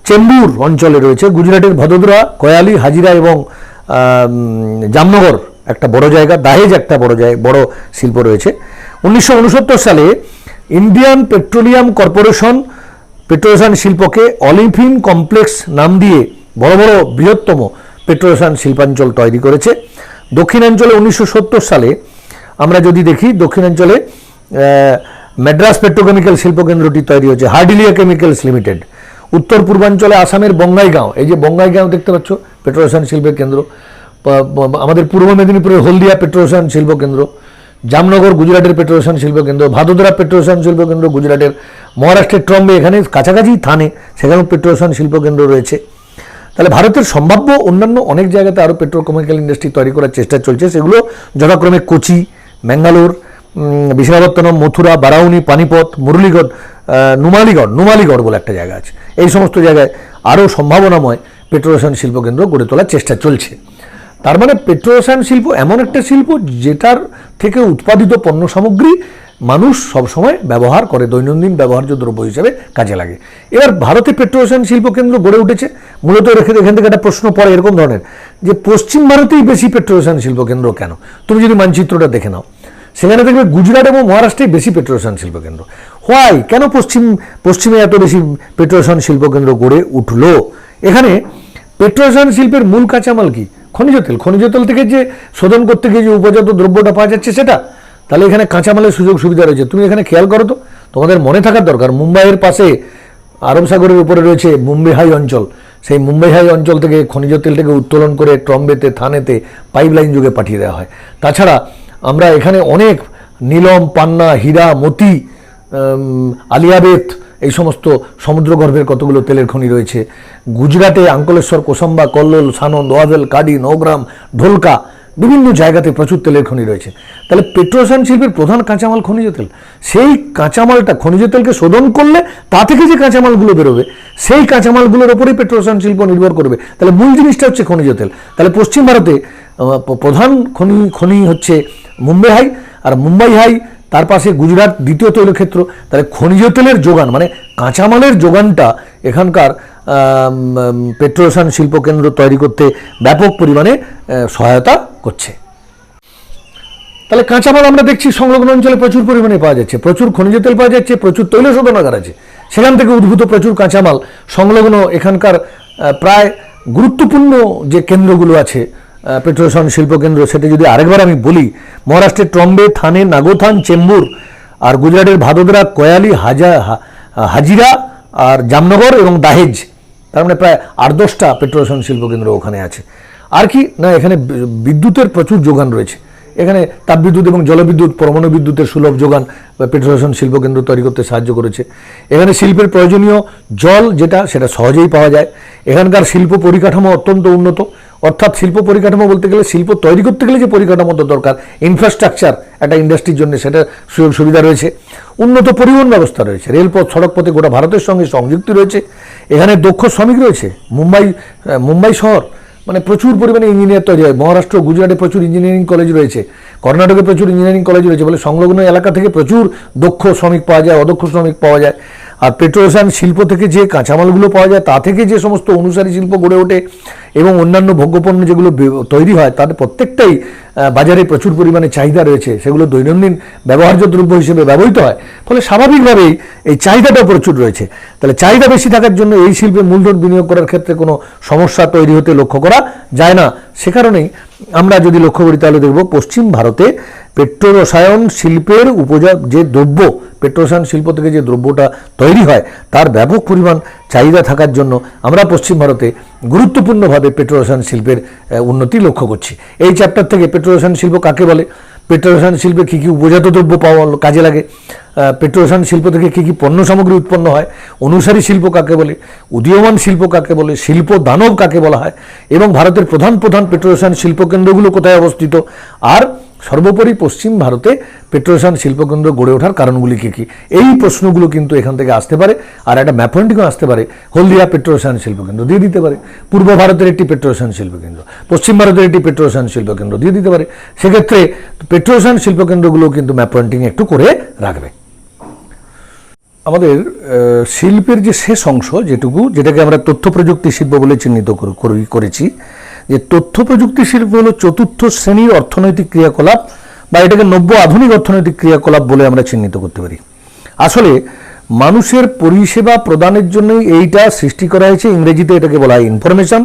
চেম্বুর অঞ্চলে রয়েছে, গুজরাটের ভদোদরা, কয়ালি, হাজিরা এবং জামনগর একটা বড় জায়গা, দাহেজ একটা বড় শিল্প রয়েছে। 1969 সালে ইন্ডিয়ান পেট্রোলিয়াম কর্পোরেশন পেট্রোরসায়ন শিল্পকে অলিম্পিন কমপ্লেক্স নাম দিয়ে বড় বড় বৃহত্তম পেট্রোরসায়ন শিল্পাঞ্চল তৈরি করেছে। দক্ষিণাঞ্চলে 1970 সালে আমরা যদি দেখি, দক্ষিণাঞ্চলে ম্যাড্রাস পেট্রোকেমিক্যাল শিল্পকেন্দ্রটি তৈরি হয়েছে, হার্ডিলিয়া কেমিক্যালস লিমিটেড। উত্তর পূর্বাঞ্চলে আসামের বঙ্গাইগাঁও, এই যে বঙ্গাইগাঁও দেখতে পাচ্ছ, পেট্রোরসায়ন শিল্পের কেন্দ্র। আমাদের পূর্ব মেদিনীপুরের হলদিয়া পেট্রোরসায়ন শিল্পকেন্দ্র, জামনগর গুজরাটের পেট্রোরসায়ন শিল্পকেন্দ্র, ভাদোদরা পেট্রোরসায়ন শিল্পকেন্দ্র গুজরাটের, মহারাষ্ট্রের ট্রম্বে, এখানে কাছাকাছি থানে, সেখানেও পেট্রোরসায়ন শিল্পকেন্দ্র রয়েছে। তাহলে ভারতের সম্ভাব্য অন্যান্য অনেক জায়গাতে আরও পেট্রোকেমিক্যাল ইন্ডাস্ট্রি তৈরি করার চেষ্টা চলছে, সেগুলো যথাক্রমে কোচি, ম্যাঙ্গালোর, বিশাখাপত্তনম, মথুরা, বারাউনি, পানিপথ, মুরলীগড়, নুমালীগড় বলে একটা জায়গা আছে। এই সমস্ত জায়গায় আরও সম্ভাবনাময় পেট্রোরসায়ন শিল্পকেন্দ্র গড়ে তোলার চেষ্টা চলছে। তার মানে পেট্রোরসায়ন শিল্প এমন একটা শিল্প যেটার থেকে উৎপাদিত পণ্য সামগ্রী মানুষ সবসময় ব্যবহার করে, দৈনন্দিন ব্যবহার্য দ্রব্য হিসেবে কাজে লাগে। এবার ভারতে পেট্রোরসায়ন শিল্পকেন্দ্র গড়ে উঠেছে মূলত এখান থেকে একটা প্রশ্ন পড়ে এরকম ধরনের যে পশ্চিম ভারতেই বেশি পেট্রোরসায়ন শিল্পকেন্দ্র কেন? তুমি যদি মানচিত্রটা দেখে নাও, সেখানে দেখবে গুজরাট এবং মহারাষ্ট্রেই বেশি পেট্রোরসায়ন শিল্পকেন্দ্র। হোয়াই, কেন পশ্চিমে এত বেশি পেট্রোরসায়ন শিল্পকেন্দ্র গড়ে উঠলো? এখানে পেট্রোরসায়ন শিল্পের মূল কাঁচামাল কি? খনিজ তেল। খনিজ তেল থেকে যে শোধন করতে গিয়ে যে উপজাত দ্রব্যটা পাওয়া যাচ্ছে সেটা। তাহলে এখানে কাঁচামালের সুযোগ সুবিধা রয়েছে। তুমি এখানে খেয়াল করো তো, তোমাদের মনে থাকার দরকার, মুম্বাইয়ের পাশে আরব সাগরের উপরে রয়েছে মুম্বাই হাই অঞ্চল। সেই মুম্বাই হাই অঞ্চল থেকে খনিজ তেলটাকে উত্তোলন করে ট্রম্বেতে, থানেতে পাইপলাইন যুগে পাঠিয়ে দেওয়া হয়। তাছাড়া আমরা এখানে অনেক নীলম, পান্না, হীরা, মতি, আলিয়াবেত, এই সমস্ত সমুদ্রগর্ভের কতগুলো তেলের খনি রয়েছে। গুজরাটে আঙ্কলেশ্বর, কোসাম্বা, কল্লোল, সানন্দ, ওয়াভেল, কাডি, নওগ্রাম, ঢোলকা, বিভিন্ন জায়গাতে প্রচুর তেলের খনি রয়েছে। তাহলে পেট্রোরসায়ন শিল্পের প্রধান কাঁচামাল খনিজ তেল। সেই কাঁচামালটা, খনিজ তেলকে শোধন করলে তা থেকে যে কাঁচামালগুলো বেরোবে, সেই কাঁচামালগুলোর ওপরেই পেট্রোরসায়ন শিল্প নির্ভর করবে। তাহলে মূল জিনিসটা হচ্ছে খনিজ তেল। তাহলে পশ্চিম ভারতে প্রধান খনি হচ্ছে মুম্বাই হাই, আর মুম্বাই হাই তার পাশে গুজরাট দ্বিতীয় তৈলক্ষেত্র। তাহলে খনিজ তেলের যোগান মানে কাঁচামালের যোগানটা এখানকার পেট্রোরসায়ন শিল্পকেন্দ্র তৈরি করতে ব্যাপক পরিমাণে সহায়তা করছে। তাহলে কাঁচামাল আমরা দেখছি সংলগ্ন অঞ্চলে প্রচুর পরিমাণে পাওয়া যাচ্ছে, প্রচুর খনিজ তেল পাওয়া যাচ্ছে, প্রচুর তৈল শোধনাগার আছে, সেখান থেকে উদ্ভূত প্রচুর কাঁচামাল সংলগ্ন এখানকার প্রায় গুরুত্বপূর্ণ যে কেন্দ্রগুলো আছে পেট্রোরসায়ন শিল্পকেন্দ্র, সেটা যদি আরেকবার আমি বলি, মহারাষ্ট্রের ট্রম্বে, থানে, নাগোথান, চেম্বুর, আর গুজরাটের ভাদোদরা, কয়ালি, হাজিরা, আর জামনগর এবং দাহেজ। তার মানে প্রায় 8-10টা পেট্রোরসায়ন শিল্পকেন্দ্র ওখানে আছে। আর কি না, এখানে বিদ্যুতের প্রচুর যোগান রয়েছে। এখানে তাপবিদ্যুৎ এবং জলবিদ্যুৎ, পরমাণু বিদ্যুতের সুলভ যোগান পেট্রোরসায়ন শিল্পকেন্দ্র তৈরি করতে সাহায্য করেছে। এখানে শিল্পের প্রয়োজনীয় জল সেটা সহজেই পাওয়া যায়। এখানকার শিল্প পরিকাঠামো অত্যন্ত উন্নত, অর্থাৎ শিল্প পরিকাঠামো বলতে গেলে শিল্প তৈরি করতে গেলে যে পরিকাঠামো দরকার, ইনফ্রাস্ট্রাকচার একটা ইন্ডাস্ট্রির জন্য, সেটা সুযোগ সুবিধা রয়েছে। উন্নত পরিবহন ব্যবস্থা রয়েছে, রেলপথ, সড়কপথে গোটা ভারতের সঙ্গে সংযুক্তি রয়েছে। এখানে দক্ষ শ্রমিক রয়েছে। মুম্বাই শহর মানে প্রচুর পরিমাণে ইঞ্জিনিয়ার তৈরি হয়। মহারাষ্ট্র, গুজরাটে প্রচুর ইঞ্জিনিয়ারিং কলেজ রয়েছে, কর্ণাটকে প্রচুর ইঞ্জিনিয়ারিং কলেজ রয়েছে, বলে সংলগ্ন এলাকা থেকে প্রচুর দক্ষ শ্রমিক পাওয়া যায়, অদক্ষ শ্রমিক পাওয়া যায়। আর পেট্রোরসায়ন শিল্প থেকে যে কাঁচামালগুলো পাওয়া যায়, তা থেকে যে সমস্ত অনুসারী শিল্প গড়ে ওঠে এবং অন্যান্য ভোগ্যপণ্য যেগুলো তৈরি হয়, তাদের প্রত্যেকটাই বাজারে প্রচুর পরিমাণে চাহিদা রয়েছে, সেগুলো দৈনন্দিন ব্যবহার্য দ্রব্য হিসেবে ব্যবহৃত হয়। ফলে স্বাভাবিকভাবেই এই চাহিদাটাও প্রচুর রয়েছে। তাহলে চাহিদা বেশি থাকার জন্য এই শিল্পে মূলধন বিনিয়োগ করার ক্ষেত্রে কোনো সমস্যা তৈরি হতে লক্ষ্য করা যায় না। সে কারণেই আমরা যদি লক্ষ্য করি তাহলে দেখব পশ্চিম ভারতে পেট্রোরসায়ন শিল্পের যে দ্রব্য, পেট্রোরসায়ন শিল্প থেকে যে দ্রব্যটা তৈরি হয়, তার ব্যাপক পরিমাণ চাহিদা থাকার জন্য আমরা পশ্চিম ভারতে গুরুত্বপূর্ণভাবে পেট্রোরসায়ন শিল্পের উন্নতি লক্ষ্য করছি। এই চ্যাপ্টার থেকে পেট্রোরসায়ন শিল্প কাকে বলে, পেট্রোরসায়ন শিল্পে কী কী উপজাত দ্রব্য পাওয়া কাজে লাগে, পেট্রোরসায়ন শিল্প থেকে কী কী পণ্য সামগ্রী উৎপন্ন হয়, অনুসারী শিল্প কাকে বলে, উদীয়মান শিল্প কাকে বলে, শিল্প দানব কাকে বলা হয়, এবং ভারতের প্রধান প্রধান পেট্রোরসায়ন শিল্পকেন্দ্রগুলো কোথায় অবস্থিত, আর সর্বোপরি পশ্চিম ভারতে পেট্রোরসায়ন শিল্পকেন্দ্র গড়ে ওঠার কারণগুলি কী কী, এই প্রশ্নগুলো কিন্তু এখান থেকে আসতে পারে। আর একটা ম্যাপ পয়েন্টিংও আসতে পারে, হলদিয়া পেট্রোরসায়ন শিল্পকেন্দ্র দিয়ে দিতে পারে, পূর্ব ভারতের একটি পেট্রোরসায়ন শিল্পকেন্দ্র, পশ্চিম ভারতের একটি পেট্রোরসায়ন শিল্পকেন্দ্র দিয়ে দিতে পারে। সেক্ষেত্রে পেট্রোরসায়ন শিল্পকেন্দ্রগুলো কিন্তু ম্যাপ পয়েন্টিং একটু করে রাখবে। আমাদের শিল্পের যে শেষ অংশ যেটাকে আমরা তথ্য প্রযুক্তি শিল্প বলে চিহ্নিত করেছি, যে তথ্য প্রযুক্তি শিল্প হলো চতুর্থ শ্রেণীর অর্থনৈতিক ক্রিয়াকলাপ, বা এটাকে নব্য আধুনিক অর্থনৈতিক ক্রিয়াকলাপ বলে আমরা চিহ্নিত করতে পারি। আসলে মানুষের পরিষেবা প্রদানের জন্যই এইটা সৃষ্টি করা হয়েছে। ইংরেজিতে এটাকে বলা হয় ইনফরমেশন,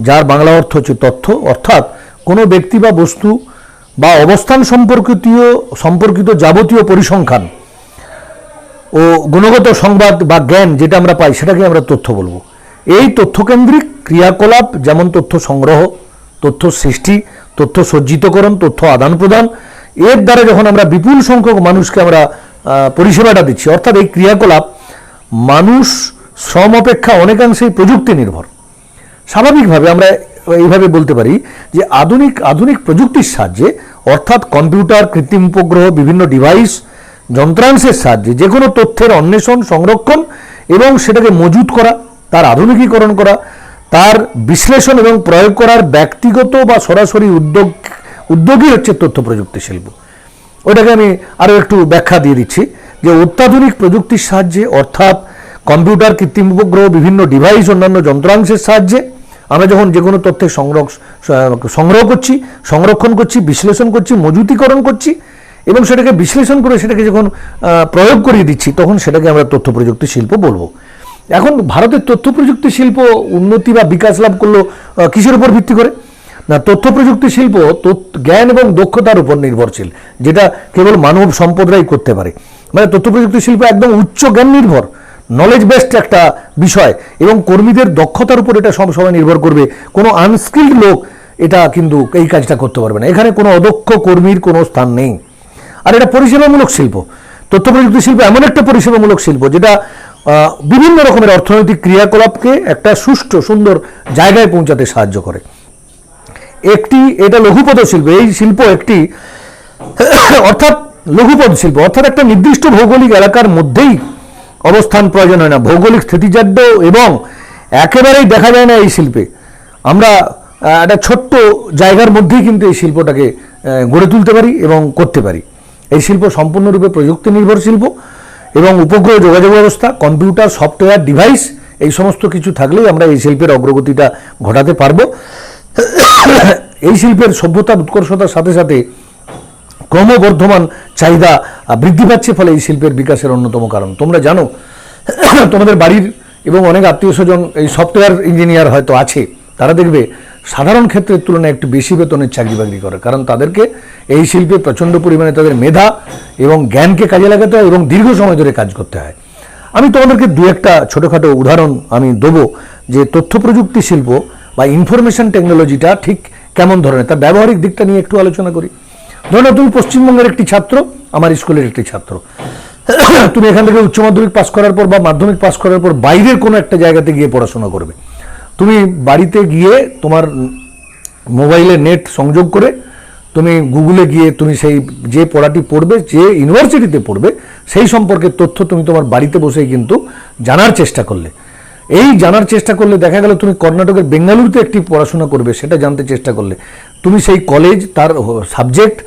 যার বাংলা অর্থ হচ্ছে তথ্য। অর্থাৎ কোনো ব্যক্তি বা বস্তু বা অবস্থান সম্পর্কিত যাবতীয় পরিসংখ্যান ও গুণগত সংবাদ বা জ্ঞান যেটা আমরা পাই, সেটাকে আমরা তথ্য বলবো। এই তথ্যকেন্দ্রিক ক্রিয়াকলাপ যেমন তথ্য সংগ্রহ, তথ্য সৃষ্টি, তথ্য সজ্জিতকরণ, তথ্য আদান প্রদান, এর দ্বারা যখন আমরা বিপুল সংখ্যক মানুষকে আমরা পরিষেবাটা দিচ্ছি, অর্থাৎ এই ক্রিয়াকলাপ মানুষ শ্রম অপেক্ষা অনেকাংশেই প্রযুক্তি নির্ভর। স্বাভাবিকভাবে আমরা এইভাবে বলতে পারি যে আধুনিক আধুনিক প্রযুক্তির সাহায্যে, অর্থাৎ কম্পিউটার, কৃত্রিম উপগ্রহ, বিভিন্ন ডিভাইস, যন্ত্রাংশের সাহায্যে যে কোনো তথ্যের অন্বেষণ, সংরক্ষণ এবং সেটাকে মজুত করা, তার আধুনিকীকরণ করা, তার বিশ্লেষণ এবং প্রয়োগ করার ব্যক্তিগত বা সরাসরি উদ্যোগই হচ্ছে তথ্য প্রযুক্তি শিল্প। ওইটাকে আমি আরও একটু ব্যাখ্যা দিয়ে দিচ্ছি যে অত্যাধুনিক প্রযুক্তির সাহায্যে, অর্থাৎ কম্পিউটার, কৃত্রিম উপগ্রহ, বিভিন্ন ডিভাইস, অন্যান্য যন্ত্রাংশের সাহায্যে আমরা যখন যে কোনো তথ্যের সংগ্রহ করছি, সংরক্ষণ করছি, বিশ্লেষণ করছি, মজুতিকরণ করছি এবং সেটাকে বিশ্লেষণ করে সেটাকে যখন প্রয়োগ করিয়ে দিচ্ছি, তখন সেটাকে আমরা তথ্য প্রযুক্তি শিল্প বলবো। এখন ভারতের তথ্য প্রযুক্তি শিল্প উন্নতি বা বিকাশ লাভ করলো কিসের উপর ভিত্তি করে? না, তথ্য প্রযুক্তি শিল্প জ্ঞান এবং দক্ষতার উপর নির্ভরশীল, যেটা কেবল মানব সম্পদরাই করতে পারে। মানে তথ্য প্রযুক্তি শিল্প একদম উচ্চ জ্ঞান নির্ভর, নলেজ বেসড একটা বিষয় এবং কর্মীদের দক্ষতার উপর এটা সবসময় নির্ভর করবে। কোনো আনস্কিল্ড লোক এটা কিন্তু এই কাজটা করতে পারবে না, এখানে কোনো অদক্ষ কর্মীর কোনো স্থান নেই। আর এটা পরিষেবামূলক শিল্প। তথ্য প্রযুক্তি শিল্প এমন একটা পরিষেবামূলক শিল্প যেটা বিভিন্ন রকমের অর্থনৈতিক ক্রিয়াকলাপকে একটা সুষ্ঠু সুন্দর জায়গায় পৌঁছাতে সাহায্য করে। এটা লঘুপদ শিল্প। এই শিল্প একটি অর্থাৎ লঘুপদ শিল্প, অর্থাৎ একটা নির্দিষ্ট ভৌগোলিক এলাকার মধ্যেই অবস্থান প্রয়োজন হয় না, ভৌগোলিক স্থিতিজাড্য এবং একেবারেই দেখা যায় না এই শিল্পে। আমরা একটা ছোট্ট জায়গার মধ্যেই কিন্তু এই শিল্পটাকে গড়ে তুলতে পারি এবং করতে পারি। এই শিল্প সম্পূর্ণরূপে প্রযুক্তি নির্ভর শিল্প এবং উপগ্রহ যোগাযোগ ব্যবস্থা, কম্পিউটার, সফটওয়্যার, ডিভাইস এই সমস্ত কিছু থাকলেই আমরা এই শিল্পের অগ্রগতিটা ঘটাতে পারবো। এই শিল্পের সভ্যতার উৎকর্ষতার সাথে সাথে ক্রমবর্ধমান চাহিদা বৃদ্ধি পাচ্ছে, ফলে এই শিল্পের বিকাশের অন্যতম কারণ। তোমরা জানো তোমাদের বাড়ির এবং অনেক আত্মীয় স্বজন এই সফটওয়্যার ইঞ্জিনিয়ার হয়তো আছে, তারা দেখবে সাধারণ ক্ষেত্রের তুলনায় একটু বেশি বেতনের চাকরি বাকরি করে, কারণ তাদেরকে এই শিল্পে প্রচণ্ড পরিমাণে তাদের মেধা এবং জ্ঞানকে কাজে লাগাতে হয় এবং দীর্ঘ সময় ধরে কাজ করতে হয়। আমি তোমাদেরকে দু একটা ছোটোখাটো উদাহরণ আমি দেবো যে তথ্য প্রযুক্তি শিল্প বা ইনফরমেশন টেকনোলজিটা ঠিক কেমন ধরনের, তার ব্যবহারিক দিকটা নিয়ে একটু আলোচনা করি। ধরো তুমি পশ্চিমবঙ্গের একটি ছাত্র, আমার স্কুলের একটি ছাত্র, তুমি এখান থেকে উচ্চ মাধ্যমিক পাস করার পর বা মাধ্যমিক পাস করার পর বাইরের কোনো একটা জায়গাতে গিয়ে পড়াশোনা করবে। তুমি বাড়িতে গিয়ে তোমার মোবাইলে নেট সংযোগ করে তুমি গুগলে গিয়ে তুমি সেই যে পড়াটি পড়বে, যে ইউনিভার্সিটিতে পড়বে, সেই সম্পর্কে তথ্য তুমি তোমার বাড়িতে বসেই কিন্তু জানার চেষ্টা করলে। এই জানার চেষ্টা করলে দেখা গেল তুমি কর্ণাটকের বেঙ্গালুরুতে একটি পড়াশোনা করবে, সেটা জানতে চেষ্টা করলে তুমি সেই কলেজ, তার সাবজেক্ট,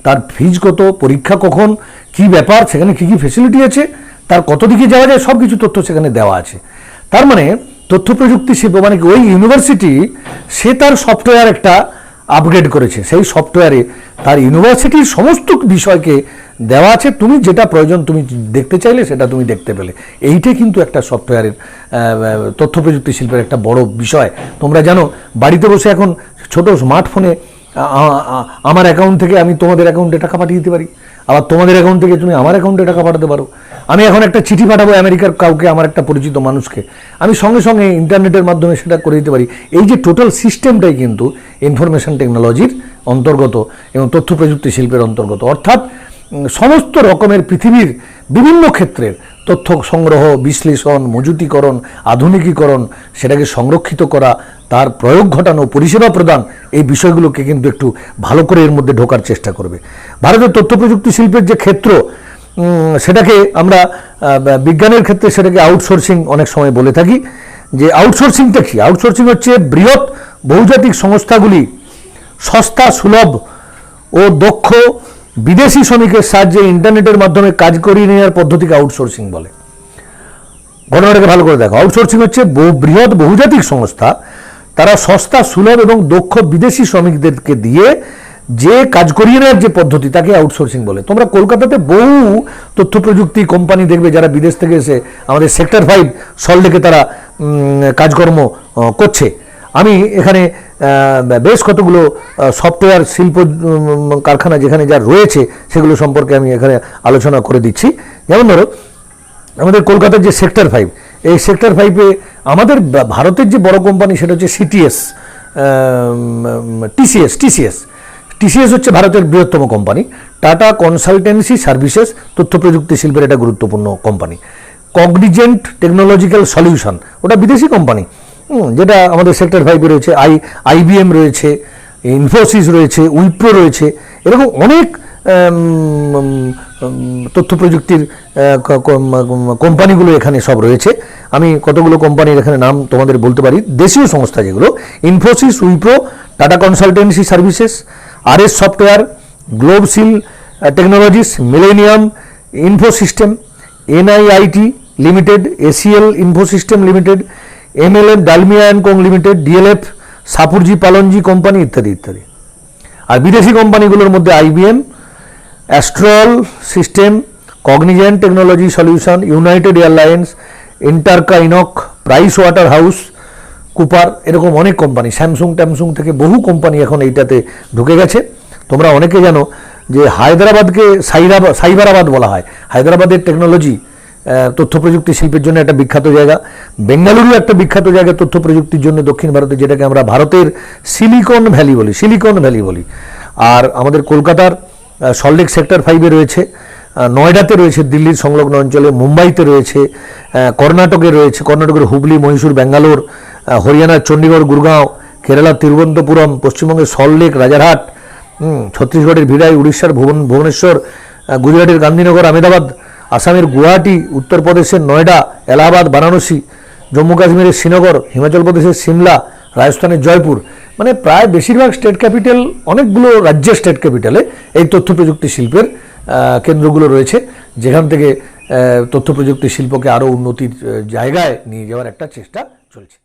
তার ফিজ কত, পরীক্ষা কখন, কি ব্যাপার, সেখানে কী কী ফেসিলিটি আছে, তার কত দিকে যাওয়া যায়, সব কিছু তথ্য সেখানে দেওয়া আছে। তার মানে তথ্য প্রযুক্তি শিল্প মানে ওই ইউনিভার্সিটি সে তার সফটওয়্যার একটা আপগ্রেড করেছে, সেই সফটওয়্যারে তার ইউনিভার্সিটির সমস্ত বিষয়কে দেওয়া আছে, তুমি যেটা প্রয়োজন তুমি দেখতে চাইলে সেটা তুমি দেখতে পেলে। এইটাই কিন্তু একটা সফটওয়্যারের তথ্য প্রযুক্তি শিল্পের একটা বড় বিষয়। তোমরা জানো বাড়িতে বসে এখন ছোট স্মার্টফোনে আমার অ্যাকাউন্ট থেকে আমি তোমাদের অ্যাকাউন্টে টাকা পাঠিয়ে দিতে পারি, আবার তোমাদের অ্যাকাউন্ট থেকে তুমি আমার অ্যাকাউন্টে টাকা পাঠাতে পারো। আমি এখন একটা চিঠি পাঠাবো আমেরিকার কাউকে, আমার একটা পরিচিত মানুষকে, আমি সঙ্গে সঙ্গে ইন্টারনেটের মাধ্যমে সেটা করে দিতে পারি। এই যে টোটাল সিস্টেমটাই কিন্তু ইনফরমেশন টেকনোলজির অন্তর্গত এবং তথ্য প্রযুক্তি শিল্পের অন্তর্গত। অর্থাৎ সমস্ত রকমের পৃথিবীর বিভিন্ন ক্ষেত্রের তথ্য সংগ্রহ, বিশ্লেষণ, মজুতিকরণ, আধুনিকীকরণ, সেটাকে সংরক্ষিত করা, তার প্রয়োগ ঘটানো, পরিষেবা প্রদান, এই বিষয়গুলোকে কিন্তু একটু ভালো করে এর মধ্যে ঢোকার চেষ্টা করবে। ভারতের তথ্য প্রযুক্তি শিল্পের যে ক্ষেত্র, সেটাকে আমরা বিজ্ঞানের ক্ষেত্রে সেটাকে আউটসোর্সিং অনেক সময় বলে থাকি। যে আউটসোর্সিংটা কি? আউটসোর্সিং হচ্ছে বৃহৎ বহুজাতিক সংস্থাগুলি সস্তা, সুলভ ও দক্ষ বিদেশি শ্রমিকের সাহায্যে ইন্টারনেটের মাধ্যমে কাজ করিয়ে নেওয়ার পদ্ধতিকে আউটসোর্সিং বলে। ঘটনাটাকে ভালো করে দেখো। আউটসোর্সিং হচ্ছে বৃহৎ বহুজাতিক সংস্থা, তারা সস্তা, সুলভ এবং দক্ষ বিদেশি শ্রমিকদেরকে দিয়ে যে কাজ করিয়ে নেওয়ার যে পদ্ধতি, তাকে আউটসোর্সিং বলে। তোমরা কলকাতাতে বহু তথ্য প্রযুক্তি কোম্পানি দেখবে যারা বিদেশ থেকে এসে আমাদের সেক্টর 5 সল্টলেকে তারা কাজকর্ম করছে। আমি এখানে বেশ কতগুলো সফটওয়্যার শিল্প কারখানা যেখানে যা রয়েছে সেগুলো সম্পর্কে আমি এখানে আলোচনা করে দিচ্ছি। যেমন ধরো আমাদের কলকাতার যে সেক্টর 5, এই সেক্টর 5-এ আমাদের ভারতের যে বড় কোম্পানি সেটা হচ্ছে টিসিএস হচ্ছে ভারতের বৃহত্তম কোম্পানি। টাটা কনসালটেন্সি সার্ভিসেস তথ্য প্রযুক্তি শিল্পের একটা গুরুত্বপূর্ণ কোম্পানি। কগনিজেন্ট টেকনোলজিক্যাল সলিউশন, ওটা বিদেশি কোম্পানি, যেটা আমাদের সেক্টর 5-এ রয়েছে, আইবিএম রয়েছে, ইনফোসিস রয়েছে, উইপ্রো রয়েছে, এরকম অনেক তথ্য প্রযুক্তির কোম্পানিগুলো এখানে সব রয়েছে। আমি কতগুলো কোম্পানির এখানে নাম তোমাদের বলতে পারি, দেশীয় সংস্থা যেগুলো: Infosys, Wipro, Tata consultancy services, RS software, Globsyn technologies, millennium infosystem, NIIT limited, ACL infosystem limited, MLF Dalmia and co limited, DLF, Shapoorji Pallonji company ইত্যাদি ইত্যাদি। আর বিদেশি কোম্পানিগুলোর মধ্যে IBM, astral system, cognizant technology solution, United Airlines, Interca Inc, Price Water House Cooper, এরকম অনেক company, Samsung ট্যামসুং থেকে বহু কোম্পানি এখন এইটাতে ঢুকে গেছে। তোমরা অনেকে জানো যে হায়দ্রাবাদকে সাইবারাবাদ বলা হয়। হায়দ্রাবাদের টেকনোলজি তথ্য প্রযুক্তি শিল্পের জন্য একটা বিখ্যাত জায়গা। বেঙ্গালুরু একটা বিখ্যাত জায়গা তথ্য প্রযুক্তির জন্য দক্ষিণ ভারতে, যেটাকে আমরা ভারতের সিলিকন ভ্যালি বলি। আর আমাদের কলকাতার সল্টলেক সেক্টর 5-এ রয়েছে, নয়ডাতে রয়েছে, দিল্লির সংলগ্ন অঞ্চলে, মুম্বাইতে রয়েছে, কর্ণাটকের হুগলি, মহীশূর, ব্যাঙ্গালোর, হরিয়ানার চণ্ডীগড়, গুরগাঁও, কেরালার তিরুবনন্তপুরম, পশ্চিমবঙ্গের সল্টলেক, রাজারহাট, ছত্তিশগড়ের ভিড়াই, উড়িষ্যার ভুবনেশ্বর, গুজরাটের গান্ধীনগর, আহমেদাবাদ, আসামের গুয়াহাটি, উত্তরপ্রদেশের নয়ডা, এলাহাবাদ, বারাণসী, জম্মু কাশ্মীরের শ্রীনগর, হিমাচল প্রদেশের সিমলা, রাজস্থানের জয়পুর, মানে প্রায় বেশিরভাগ স্টেট ক্যাপিটাল, অনেকগুলো রাজ্যের স্টেট ক্যাপিটালে এই তথ্য প্রযুক্তি শিল্পের কেন্দ্রগুলো রয়েছে, যেখান থেকে তথ্য প্রযুক্তি শিল্পকে আরও উন্নতির জায়গায় নিয়ে যাওয়ার একটা চেষ্টা চলছে।